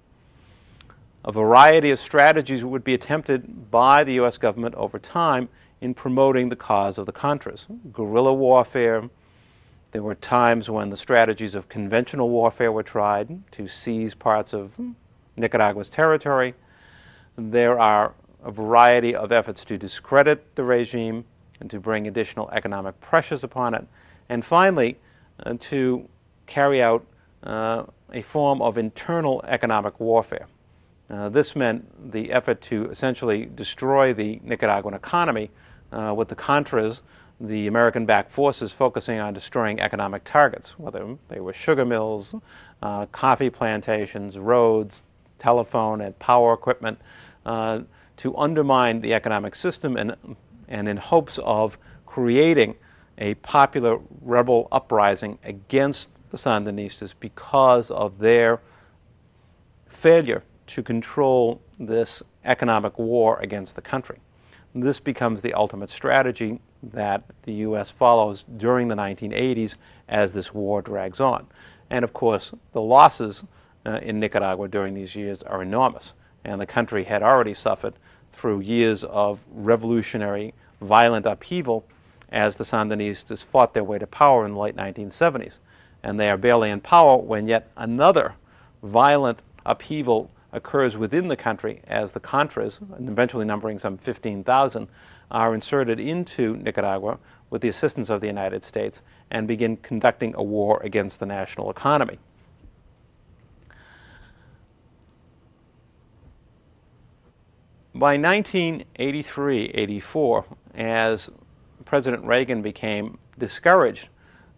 A variety of strategies would be attempted by the U.S. government over time in promoting the cause of the Contras. Guerrilla warfare. There were times when the strategies of conventional warfare were tried to seize parts of Nicaragua's territory. There are a variety of efforts to discredit the regime and to bring additional economic pressures upon it. And finally, to carry out a form of internal economic warfare. This meant the effort to essentially destroy the Nicaraguan economy with the Contras, the American-backed forces focusing on destroying economic targets, whether they were sugar mills, coffee plantations, roads, telephone and power equipment, to undermine the economic system and in hopes of creating a popular rebel uprising against the Sandinistas because of their failure to control this economic war against the country. This becomes the ultimate strategy that the U.S. follows during the 1980s as this war drags on. And of course, the losses in Nicaragua during these years are enormous, and the country had already suffered through years of revolutionary, violent upheaval as the Sandinistas fought their way to power in the late 1970s. And they are barely in power when yet another violent upheaval occurs within the country as the Contras, eventually numbering some 15,000, are inserted into Nicaragua with the assistance of the United States and begin conducting a war against the national economy. By 1983-84, as President Reagan became discouraged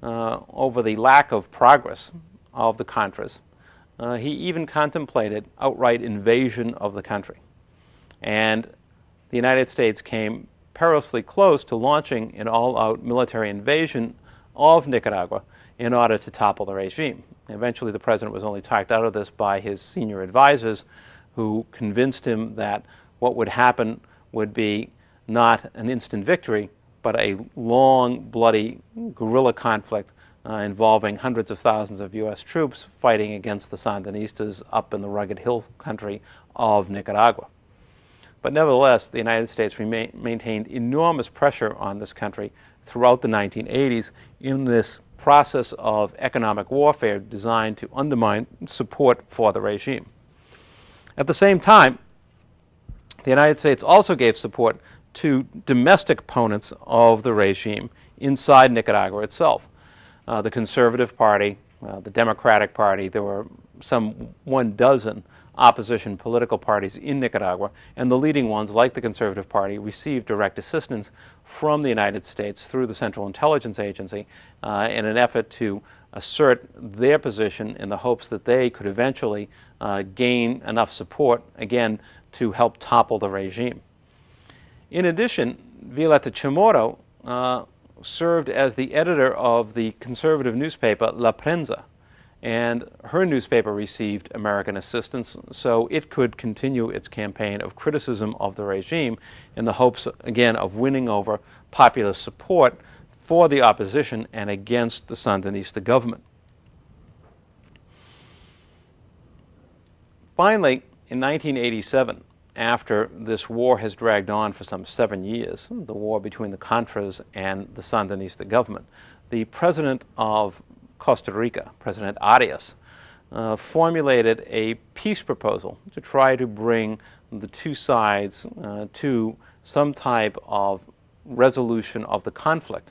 over the lack of progress of the Contras, he even contemplated outright invasion of the country. And the United States came perilously close to launching an all-out military invasion of Nicaragua in order to topple the regime. Eventually, the president was only talked out of this by his senior advisors, who convinced him that what would happen would be not an instant victory, but a long, bloody guerrilla conflict involving hundreds of thousands of U.S. troops fighting against the Sandinistas up in the rugged hill country of Nicaragua. But nevertheless, the United States maintained enormous pressure on this country throughout the 1980s in this process of economic warfare designed to undermine support for the regime. At the same time, the United States also gave support to domestic opponents of the regime inside Nicaragua itself. The Conservative Party, the Democratic Party, there were some 12 opposition political parties in Nicaragua, and the leading ones, like the Conservative Party, received direct assistance from the United States through the Central Intelligence Agency in an effort to assert their position in the hopes that they could eventually gain enough support, again, to help topple the regime. In addition, Violeta Chamorro served as the editor of the conservative newspaper La Prensa, and her newspaper received American assistance so it could continue its campaign of criticism of the regime in the hopes, again, of winning over popular support for the opposition and against the Sandinista government. Finally, in 1987, after this war has dragged on for some 7 years, the war between the Contras and the Sandinista government, the president of Costa Rica, President Arias, formulated a peace proposal to try to bring the two sides to some type of resolution of the conflict.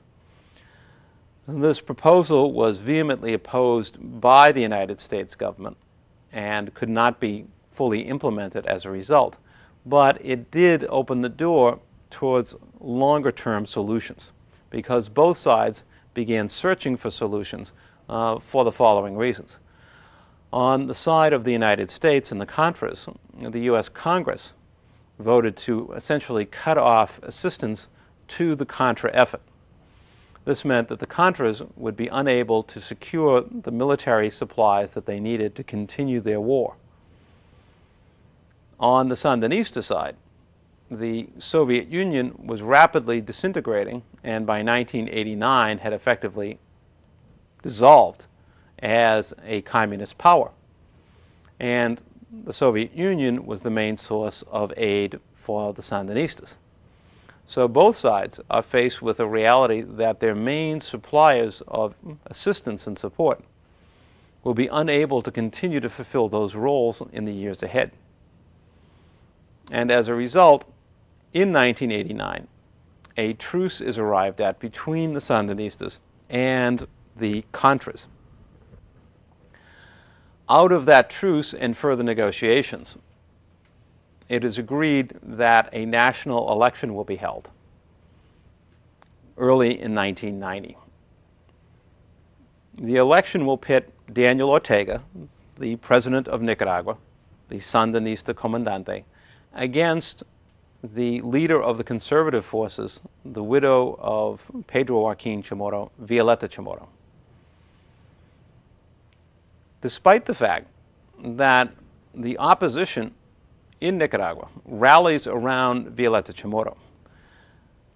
This proposal was vehemently opposed by the United States government and could not be fully implemented as a result, but it did open the door towards longer-term solutions because both sides began searching for solutions for the following reasons. On the side of the United States and the Contras, the U.S. Congress voted to essentially cut off assistance to the Contra effort. This meant that the Contras would be unable to secure the military supplies that they needed to continue their war. On the Sandinista side, the Soviet Union was rapidly disintegrating and by 1989 had effectively dissolved as a communist power. And the Soviet Union was the main source of aid for the Sandinistas. So both sides are faced with a reality that their main suppliers of assistance and support will be unable to continue to fulfill those roles in the years ahead. And as a result, in 1989, a truce is arrived at between the Sandinistas and the Contras. Out of that truce and further negotiations, it is agreed that a national election will be held early in 1990. The election will pit Daniel Ortega, the president of Nicaragua, the Sandinista comandante, against the leader of the conservative forces, the widow of Pedro Joaquin Chamorro, Violeta Chamorro. Despite the fact that the opposition in Nicaragua rallies around Violeta Chamorro,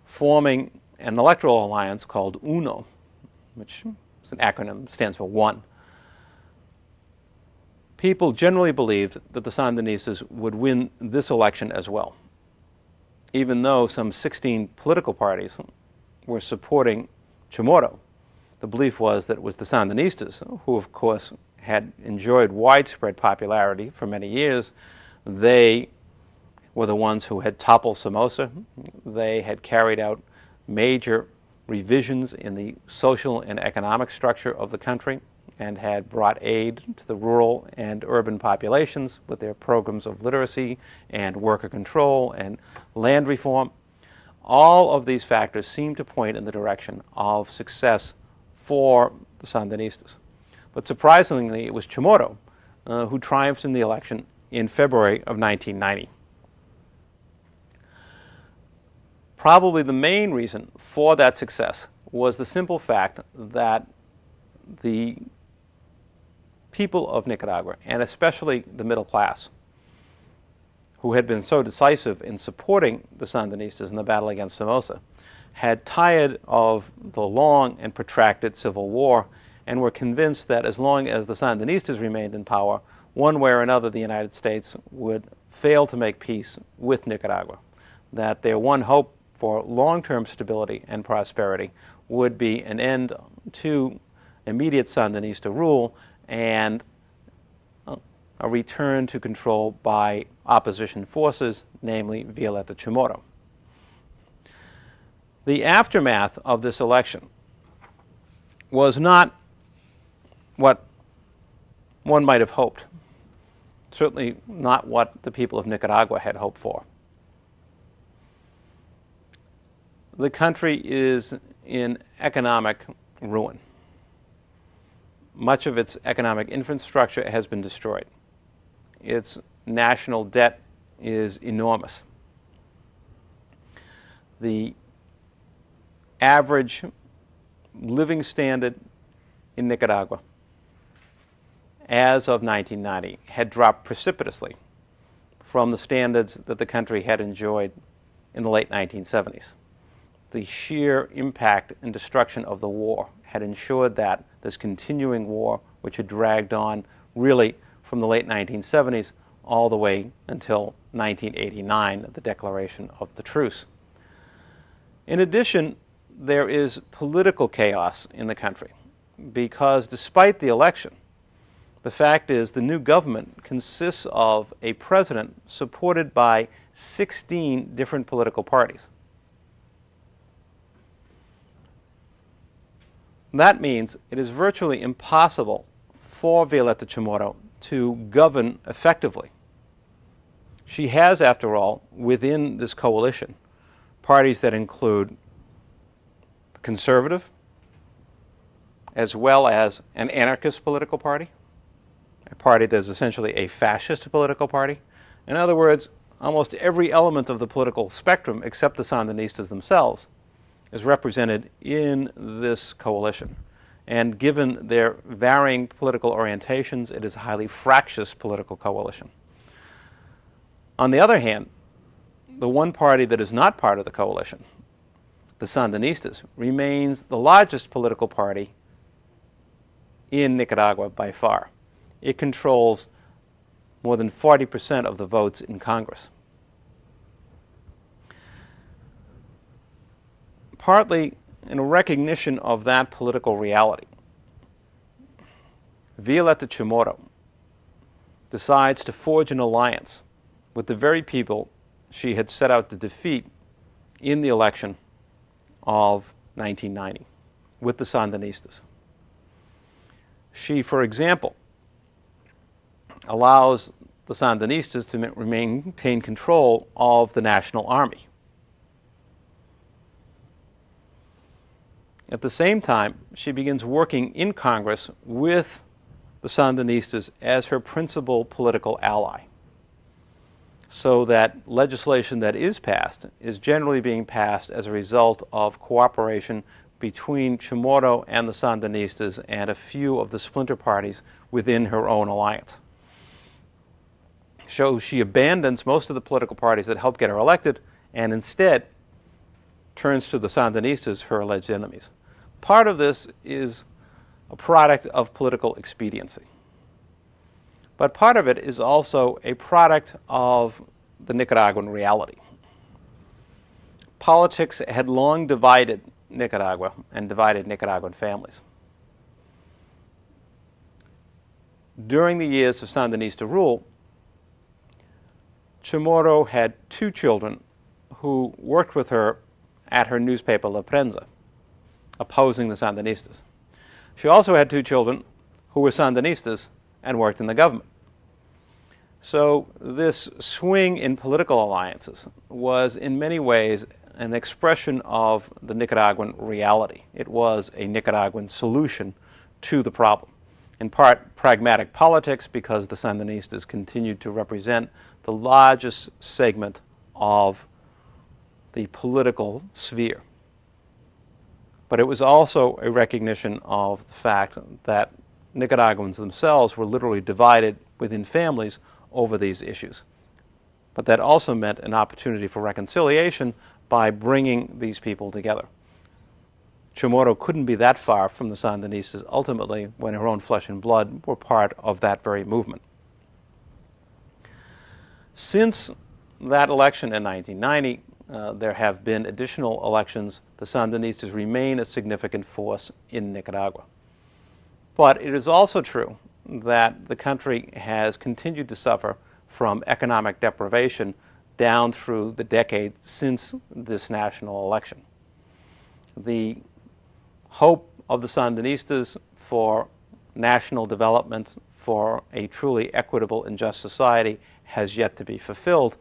forming an electoral alliance called UNO, which is an acronym, stands for one. People generally believed that the Sandinistas would win this election as well, even though some 16 political parties were supporting Chamorro. The belief was that it was the Sandinistas, who of course had enjoyed widespread popularity for many years. They were the ones who had toppled Somoza. They had carried out major revisions in the social and economic structure of the country and had brought aid to the rural and urban populations with their programs of literacy and worker control and land reform. All of these factors seem to point in the direction of success for the Sandinistas. But surprisingly, it was Chamorro who triumphed in the election in February of 1990. Probably the main reason for that success was the simple fact that the people of Nicaragua, and especially the middle class, who had been so decisive in supporting the Sandinistas in the battle against Somoza, had tired of the long and protracted civil war and were convinced that as long as the Sandinistas remained in power, one way or another the United States would fail to make peace with Nicaragua, that their one hope for long-term stability and prosperity would be an end to immediate Sandinista rule and a return to control by opposition forces, namely Violeta Chamorro. The aftermath of this election was not what one might have hoped, certainly not what the people of Nicaragua had hoped for. The country is in economic ruin. Much of its economic infrastructure has been destroyed. Its national debt is enormous. The average living standard in Nicaragua as of 1990 had dropped precipitously from the standards that the country had enjoyed in the late 1970s. The sheer impact and destruction of the war had ensured that this continuing war, which had dragged on really from the late 1970s all the way until 1989, the declaration of the truce. In addition, there is political chaos in the country because despite the election, the fact is the new government consists of a president supported by 16 different political parties. That means it is virtually impossible for Violeta Chamorro to govern effectively. She has, after all, within this coalition, parties that include the conservative, as well as an anarchist political party, a party that is essentially a fascist political party. In other words, almost every element of the political spectrum, except the Sandinistas themselves, is represented in this coalition. And given their varying political orientations, it is a highly fractious political coalition. On the other hand, the one party that is not part of the coalition, the Sandinistas, remains the largest political party in Nicaragua by far. It controls more than 40% of the votes in Congress. Partly in a recognition of that political reality, Violeta Chamorro decides to forge an alliance with the very people she had set out to defeat in the election of 1990, with the Sandinistas. She, for example, allows the Sandinistas to maintain control of the National Army. At the same time, she begins working in Congress with the Sandinistas as her principal political ally, so that legislation that is passed is generally being passed as a result of cooperation between Chamorro and the Sandinistas and a few of the splinter parties within her own alliance. So she abandons most of the political parties that helped get her elected and instead turns to the Sandinistas, her alleged enemies. Part of this is a product of political expediency. But part of it is also a product of the Nicaraguan reality. Politics had long divided Nicaragua and divided Nicaraguan families. During the years of Sandinista rule, Chamorro had two children who worked with her at her newspaper La Prensa, opposing the Sandinistas. She also had two children who were Sandinistas and worked in the government. So this swing in political alliances was in many ways an expression of the Nicaraguan reality. It was a Nicaraguan solution to the problem. In part, pragmatic politics, because the Sandinistas continued to represent the largest segment of the political sphere. But it was also a recognition of the fact that Nicaraguans themselves were literally divided within families over these issues. But that also meant an opportunity for reconciliation by bringing these people together. Chamorro couldn't be that far from the Sandinistas ultimately when her own flesh and blood were part of that very movement. Since that election in 1990, there have been additional elections. The Sandinistas remain a significant force in Nicaragua. But it is also true that the country has continued to suffer from economic deprivation down through the decade since this national election. The hope of the Sandinistas for national development, for a truly equitable and just society, has yet to be fulfilled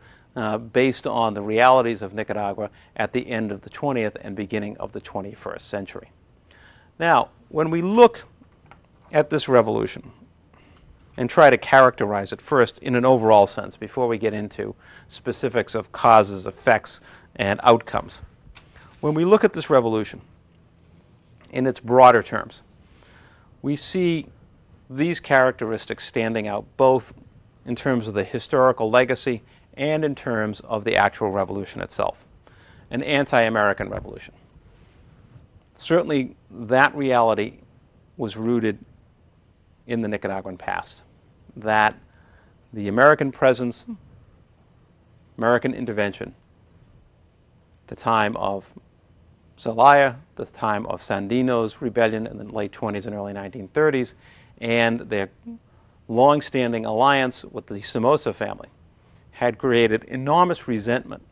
based on the realities of Nicaragua at the end of the 20th and beginning of the 21st century. Now, when we look at this revolution and try to characterize it first in an overall sense before we get into specifics of causes, effects, and outcomes. When we look at this revolution in its broader terms, we see these characteristics standing out both in terms of the historical legacy and in terms of the actual revolution itself, an anti-American revolution. Certainly that reality was rooted in the Nicaraguan past, that the American presence, American intervention, the time of Zelaya, the time of Sandino's rebellion in the late 20s and early 1930s, and their long-standing alliance with the Somoza family had created enormous resentment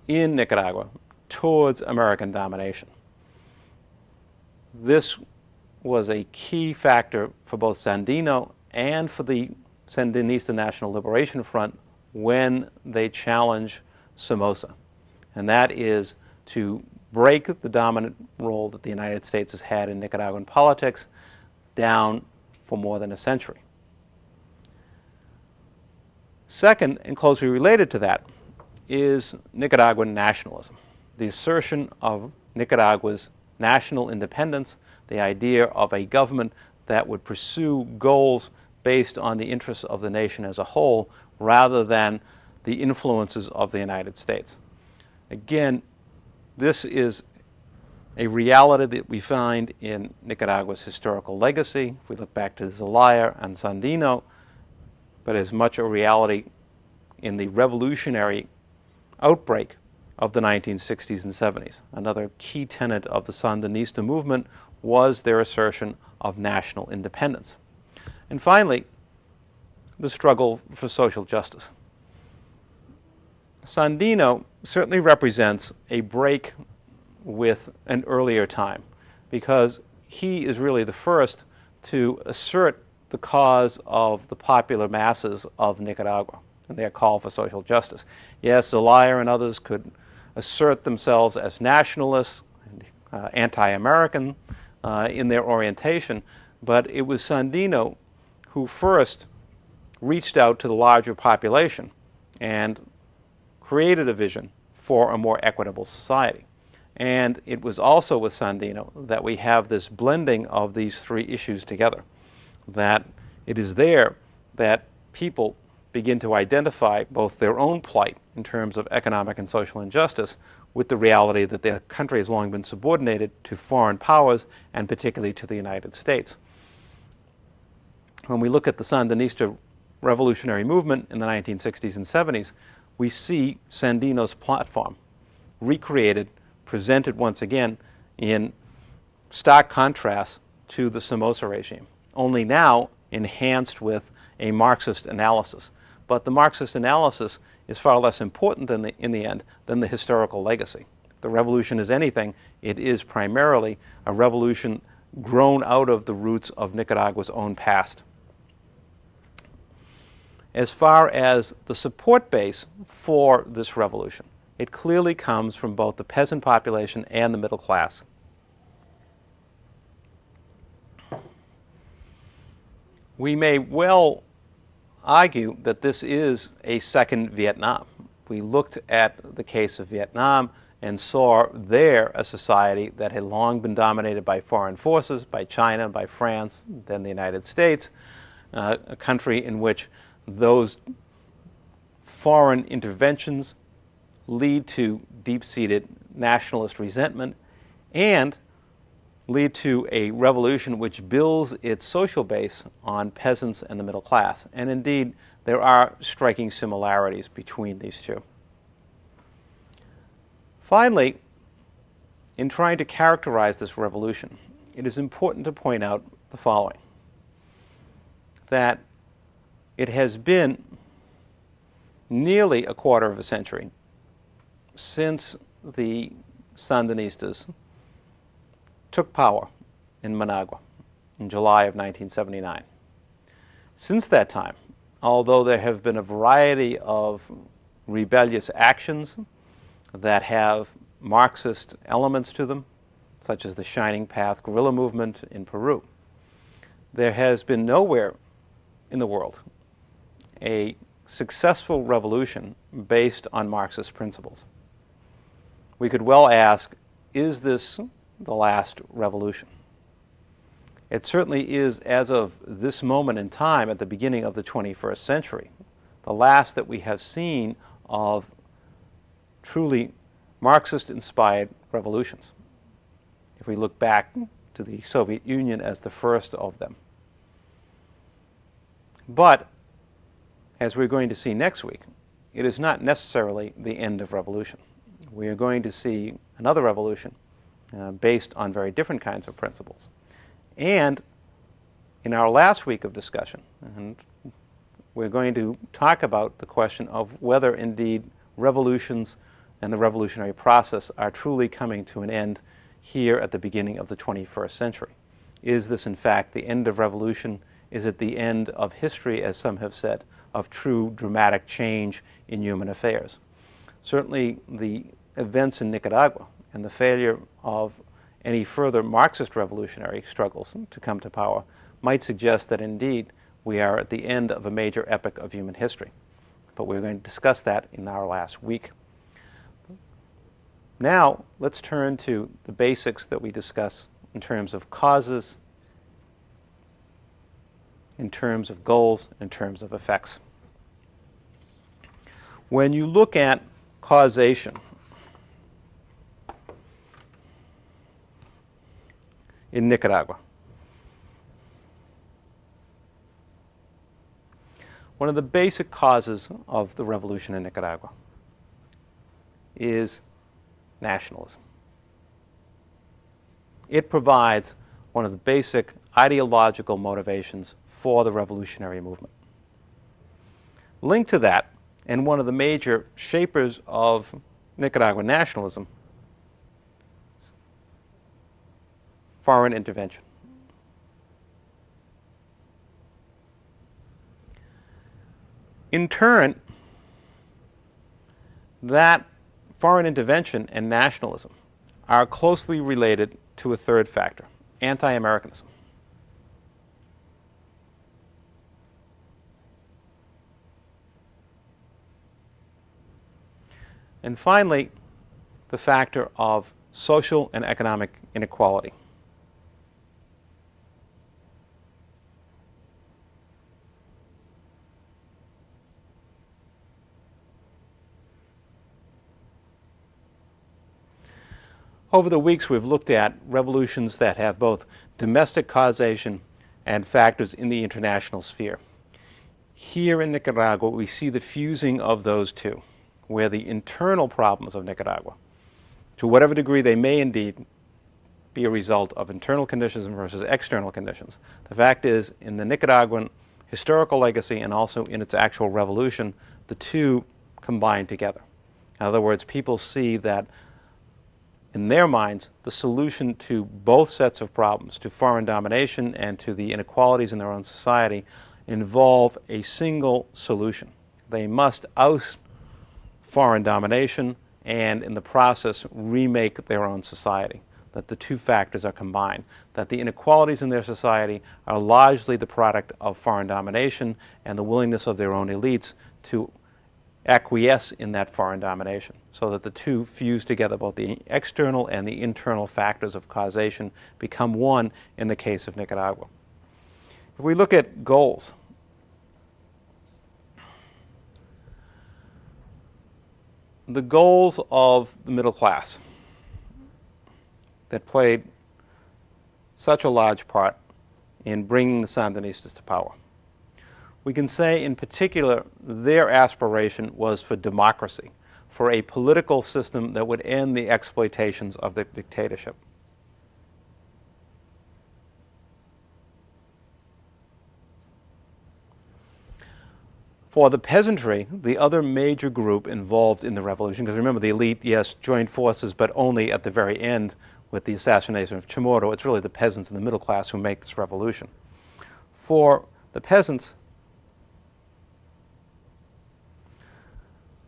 in Nicaragua towards American domination. This was a key factor for both Sandino and for the Sandinista National Liberation Front when they challenged Somoza, and that is to break the dominant role that the United States has had in Nicaraguan politics down for more than a century. Second, and closely related to that, is Nicaraguan nationalism, the assertion of Nicaragua's national independence, the idea of a government that would pursue goals based on the interests of the nation as a whole rather than the influences of the United States. Again, this is a reality that we find in Nicaragua's historical legacy. If we look back to Zelaya and Sandino, but as much a reality in the revolutionary outbreak of the 1960s and 70s. Another key tenet of the Sandinista movement was their assertion of national independence. And finally, the struggle for social justice. Sandino certainly represents a break with an earlier time because he is really the first to assert the cause of the popular masses of Nicaragua and their call for social justice. Yes, Zelaya and others could assert themselves as nationalists, anti-American in their orientation, but it was Sandino who first reached out to the larger population and created a vision for a more equitable society. And it was also with Sandino that we have this blending of these three issues together, that it is there that people begin to identify both their own plight in terms of economic and social injustice with the reality that their country has long been subordinated to foreign powers and particularly to the United States. When we look at the Sandinista revolutionary movement in the 1960s and 70s, we see Sandino's platform recreated, presented once again in stark contrast to the Somoza regime, only now enhanced with a Marxist analysis. But the Marxist analysis is far less important in the end than the historical legacy. If the revolution is anything, it is primarily a revolution grown out of the roots of Nicaragua's own past. As far as the support base for this revolution, it clearly comes from both the peasant population and the middle class. We may well argue that this is a second Vietnam. We looked at the case of Vietnam and saw there a society that had long been dominated by foreign forces, by China, by France, then the United States, a country in which those foreign interventions lead to deep-seated nationalist resentment and lead to a revolution which builds its social base on peasants and the middle class. And indeed, there are striking similarities between these two. Finally, in trying to characterize this revolution, it is important to point out the following: that it has been nearly a quarter of a century since the Sandinistas took power in Managua in July of 1979. Since that time, although there have been a variety of rebellious actions that have Marxist elements to them, such as the Shining Path guerrilla movement in Peru, there has been nowhere in the world a successful revolution based on Marxist principles. We could well ask, is this the last revolution? It certainly is, as of this moment in time at the beginning of the 21st century, the last that we have seen of truly Marxist-inspired revolutions, if we look back to the Soviet Union as the first of them. But, as we're going to see next week, it is not necessarily the end of revolution. We are going to see another revolution based on very different kinds of principles. And in our last week of discussion, and we're going to talk about the question of whether indeed revolutions and the revolutionary process are truly coming to an end here at the beginning of the 21st century. Is this in fact the end of revolution? Is it the end of history, as some have said, of true dramatic change in human affairs? Certainly the events in Nicaragua and the failure of any further Marxist revolutionary struggles to come to power might suggest that indeed we are at the end of a major epoch of human history. But we're going to discuss that in our last week. Now, let's turn to the basics that we discuss in terms of causes, in terms of goals, in terms of effects. When you look at causation in Nicaragua, one of the basic causes of the revolution in Nicaragua is nationalism. It provides one of the basic ideological motivations for the revolutionary movement. Linked to that, and one of the major shapers of Nicaraguan nationalism, is foreign intervention. In turn, that foreign intervention and nationalism are closely related to a third factor: anti-Americanism. And finally, the factor of social and economic inequality. Over the weeks, we've looked at revolutions that have both domestic causation and factors in the international sphere. Here in Nicaragua, we see the fusing of those two, where the internal problems of Nicaragua, to whatever degree they may indeed be a result of internal conditions versus external conditions, the fact is, in the Nicaraguan historical legacy and also in its actual revolution, the two combine together. In other words, people see that in their minds, the solution to both sets of problems, to foreign domination and to the inequalities in their own society, involve a single solution. They must oust foreign domination and, in the process, remake their own society. That the two factors are combined. That the inequalities in their society are largely the product of foreign domination and the willingness of their own elites to acquiesce in that foreign domination, so that the two fuse together. Both the external and the internal factors of causation become one in the case of Nicaragua. If we look at goals, the goals of the middle class that played such a large part in bringing the Sandinistas to power. We can say in particular their aspiration was for democracy, for a political system that would end the exploitations of the dictatorship. For the peasantry, the other major group involved in the revolution, because remember the elite, yes, joined forces, but only at the very end with the assassination of Chamorro. It's really the peasants and the middle class who make this revolution. For the peasants,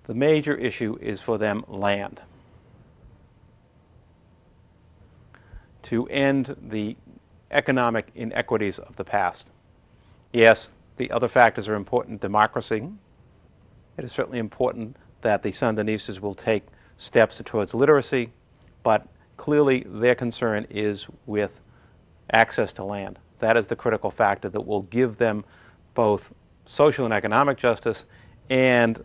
the major issue is for them land. To end the economic inequities of the past. Yes, the other factors are important. Democracy. It is certainly important that the Sandinistas will take steps towards literacy, but clearly their concern is with access to land. That is the critical factor that will give them both social and economic justice and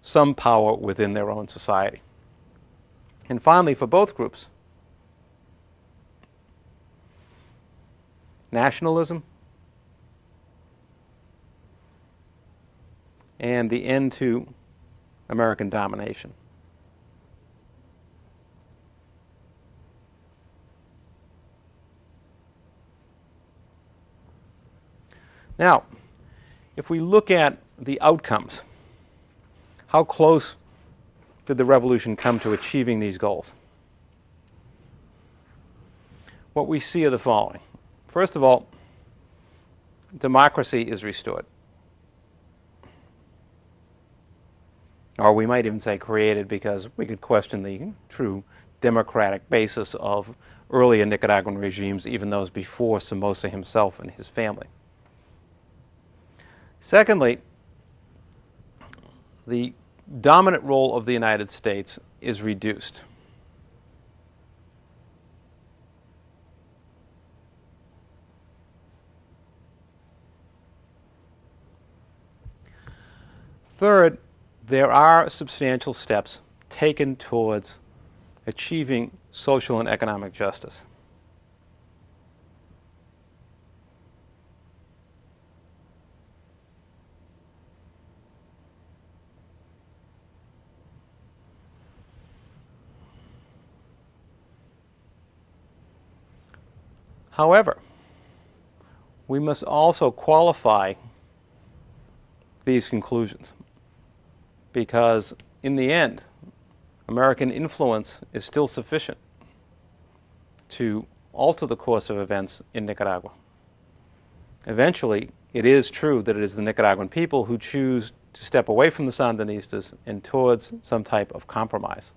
some power within their own society. And finally, for both groups, nationalism and the end to American domination. Now, if we look at the outcomes, how close did the revolution come to achieving these goals? What we see are the following. First of all, democracy is restored. Or we might even say created, because we could question the true democratic basis of earlier Nicaraguan regimes, even those before Somoza himself and his family. Secondly, the dominant role of the United States is reduced. Third, there are substantial steps taken towards achieving social and economic justice. However, we must also qualify these conclusions, because in the end, American influence is still sufficient to alter the course of events in Nicaragua. Eventually, it is true that it is the Nicaraguan people who choose to step away from the Sandinistas and towards some type of compromise.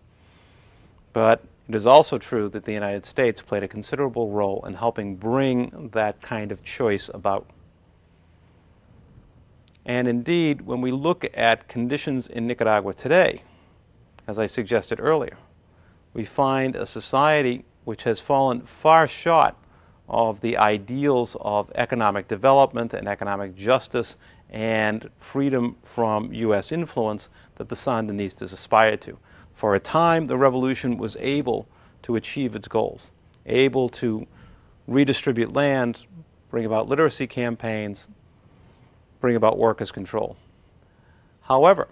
But it is also true that the United States played a considerable role in helping bring that kind of choice about. And indeed, when we look at conditions in Nicaragua today, as I suggested earlier, we find a society which has fallen far short of the ideals of economic development and economic justice and freedom from U.S. influence that the Sandinistas aspired to. For a time, the revolution was able to achieve its goals, able to redistribute land, bring about literacy campaigns, bring about workers' control. However,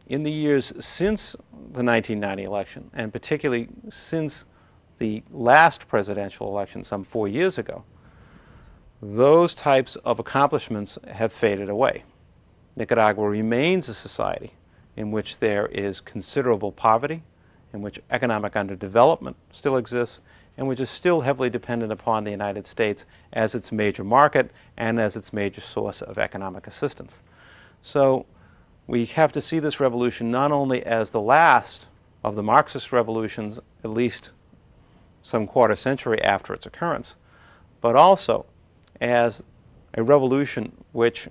in the years since the 1990 election, and particularly since the last presidential election some 4 years ago, those types of accomplishments have faded away. Nicaragua remains a society in which there is considerable poverty, in which economic underdevelopment still exists, and which is still heavily dependent upon the United States as its major market and as its major source of economic assistance. So we have to see this revolution not only as the last of the Marxist revolutions, at least some quarter century after its occurrence, but also as a revolution which,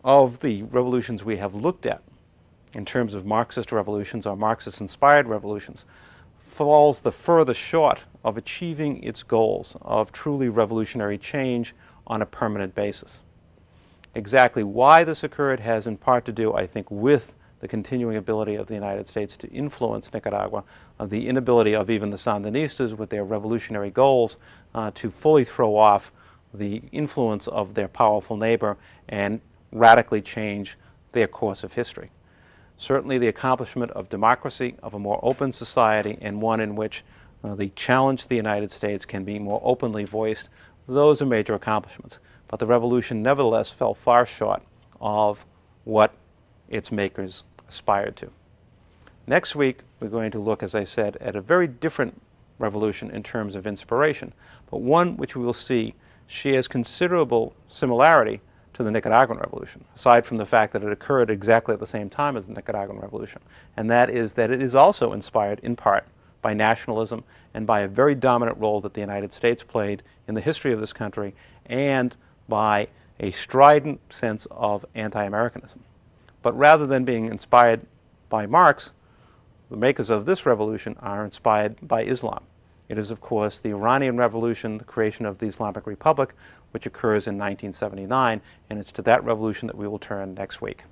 of the revolutions we have looked at in terms of Marxist revolutions or Marxist-inspired revolutions, falls the furthest short of achieving its goals of truly revolutionary change on a permanent basis. Exactly why this occurred has in part to do, I think, with the continuing ability of the United States to influence Nicaragua, of the inability of even the Sandinistas with their revolutionary goals to fully throw off the influence of their powerful neighbor and radically change their course of history. Certainly the accomplishment of democracy, of a more open society, and one in which the challenge to the United States can be more openly voiced, those are major accomplishments. But the revolution nevertheless fell far short of what its makers aspired to. Next week, we're going to look, as I said, at a very different revolution in terms of inspiration, but one which we will see shares considerable similarity to the Nicaraguan Revolution, aside from the fact that it occurred exactly at the same time as the Nicaraguan Revolution, and that is that it is also inspired in part by nationalism and by a very dominant role that the United States played in the history of this country, and by a strident sense of anti-Americanism. But rather than being inspired by Marx, the makers of this revolution are inspired by Islam. It is, of course, the Iranian Revolution, the creation of the Islamic Republic, which occurs in 1979, and it's to that revolution that we will turn next week.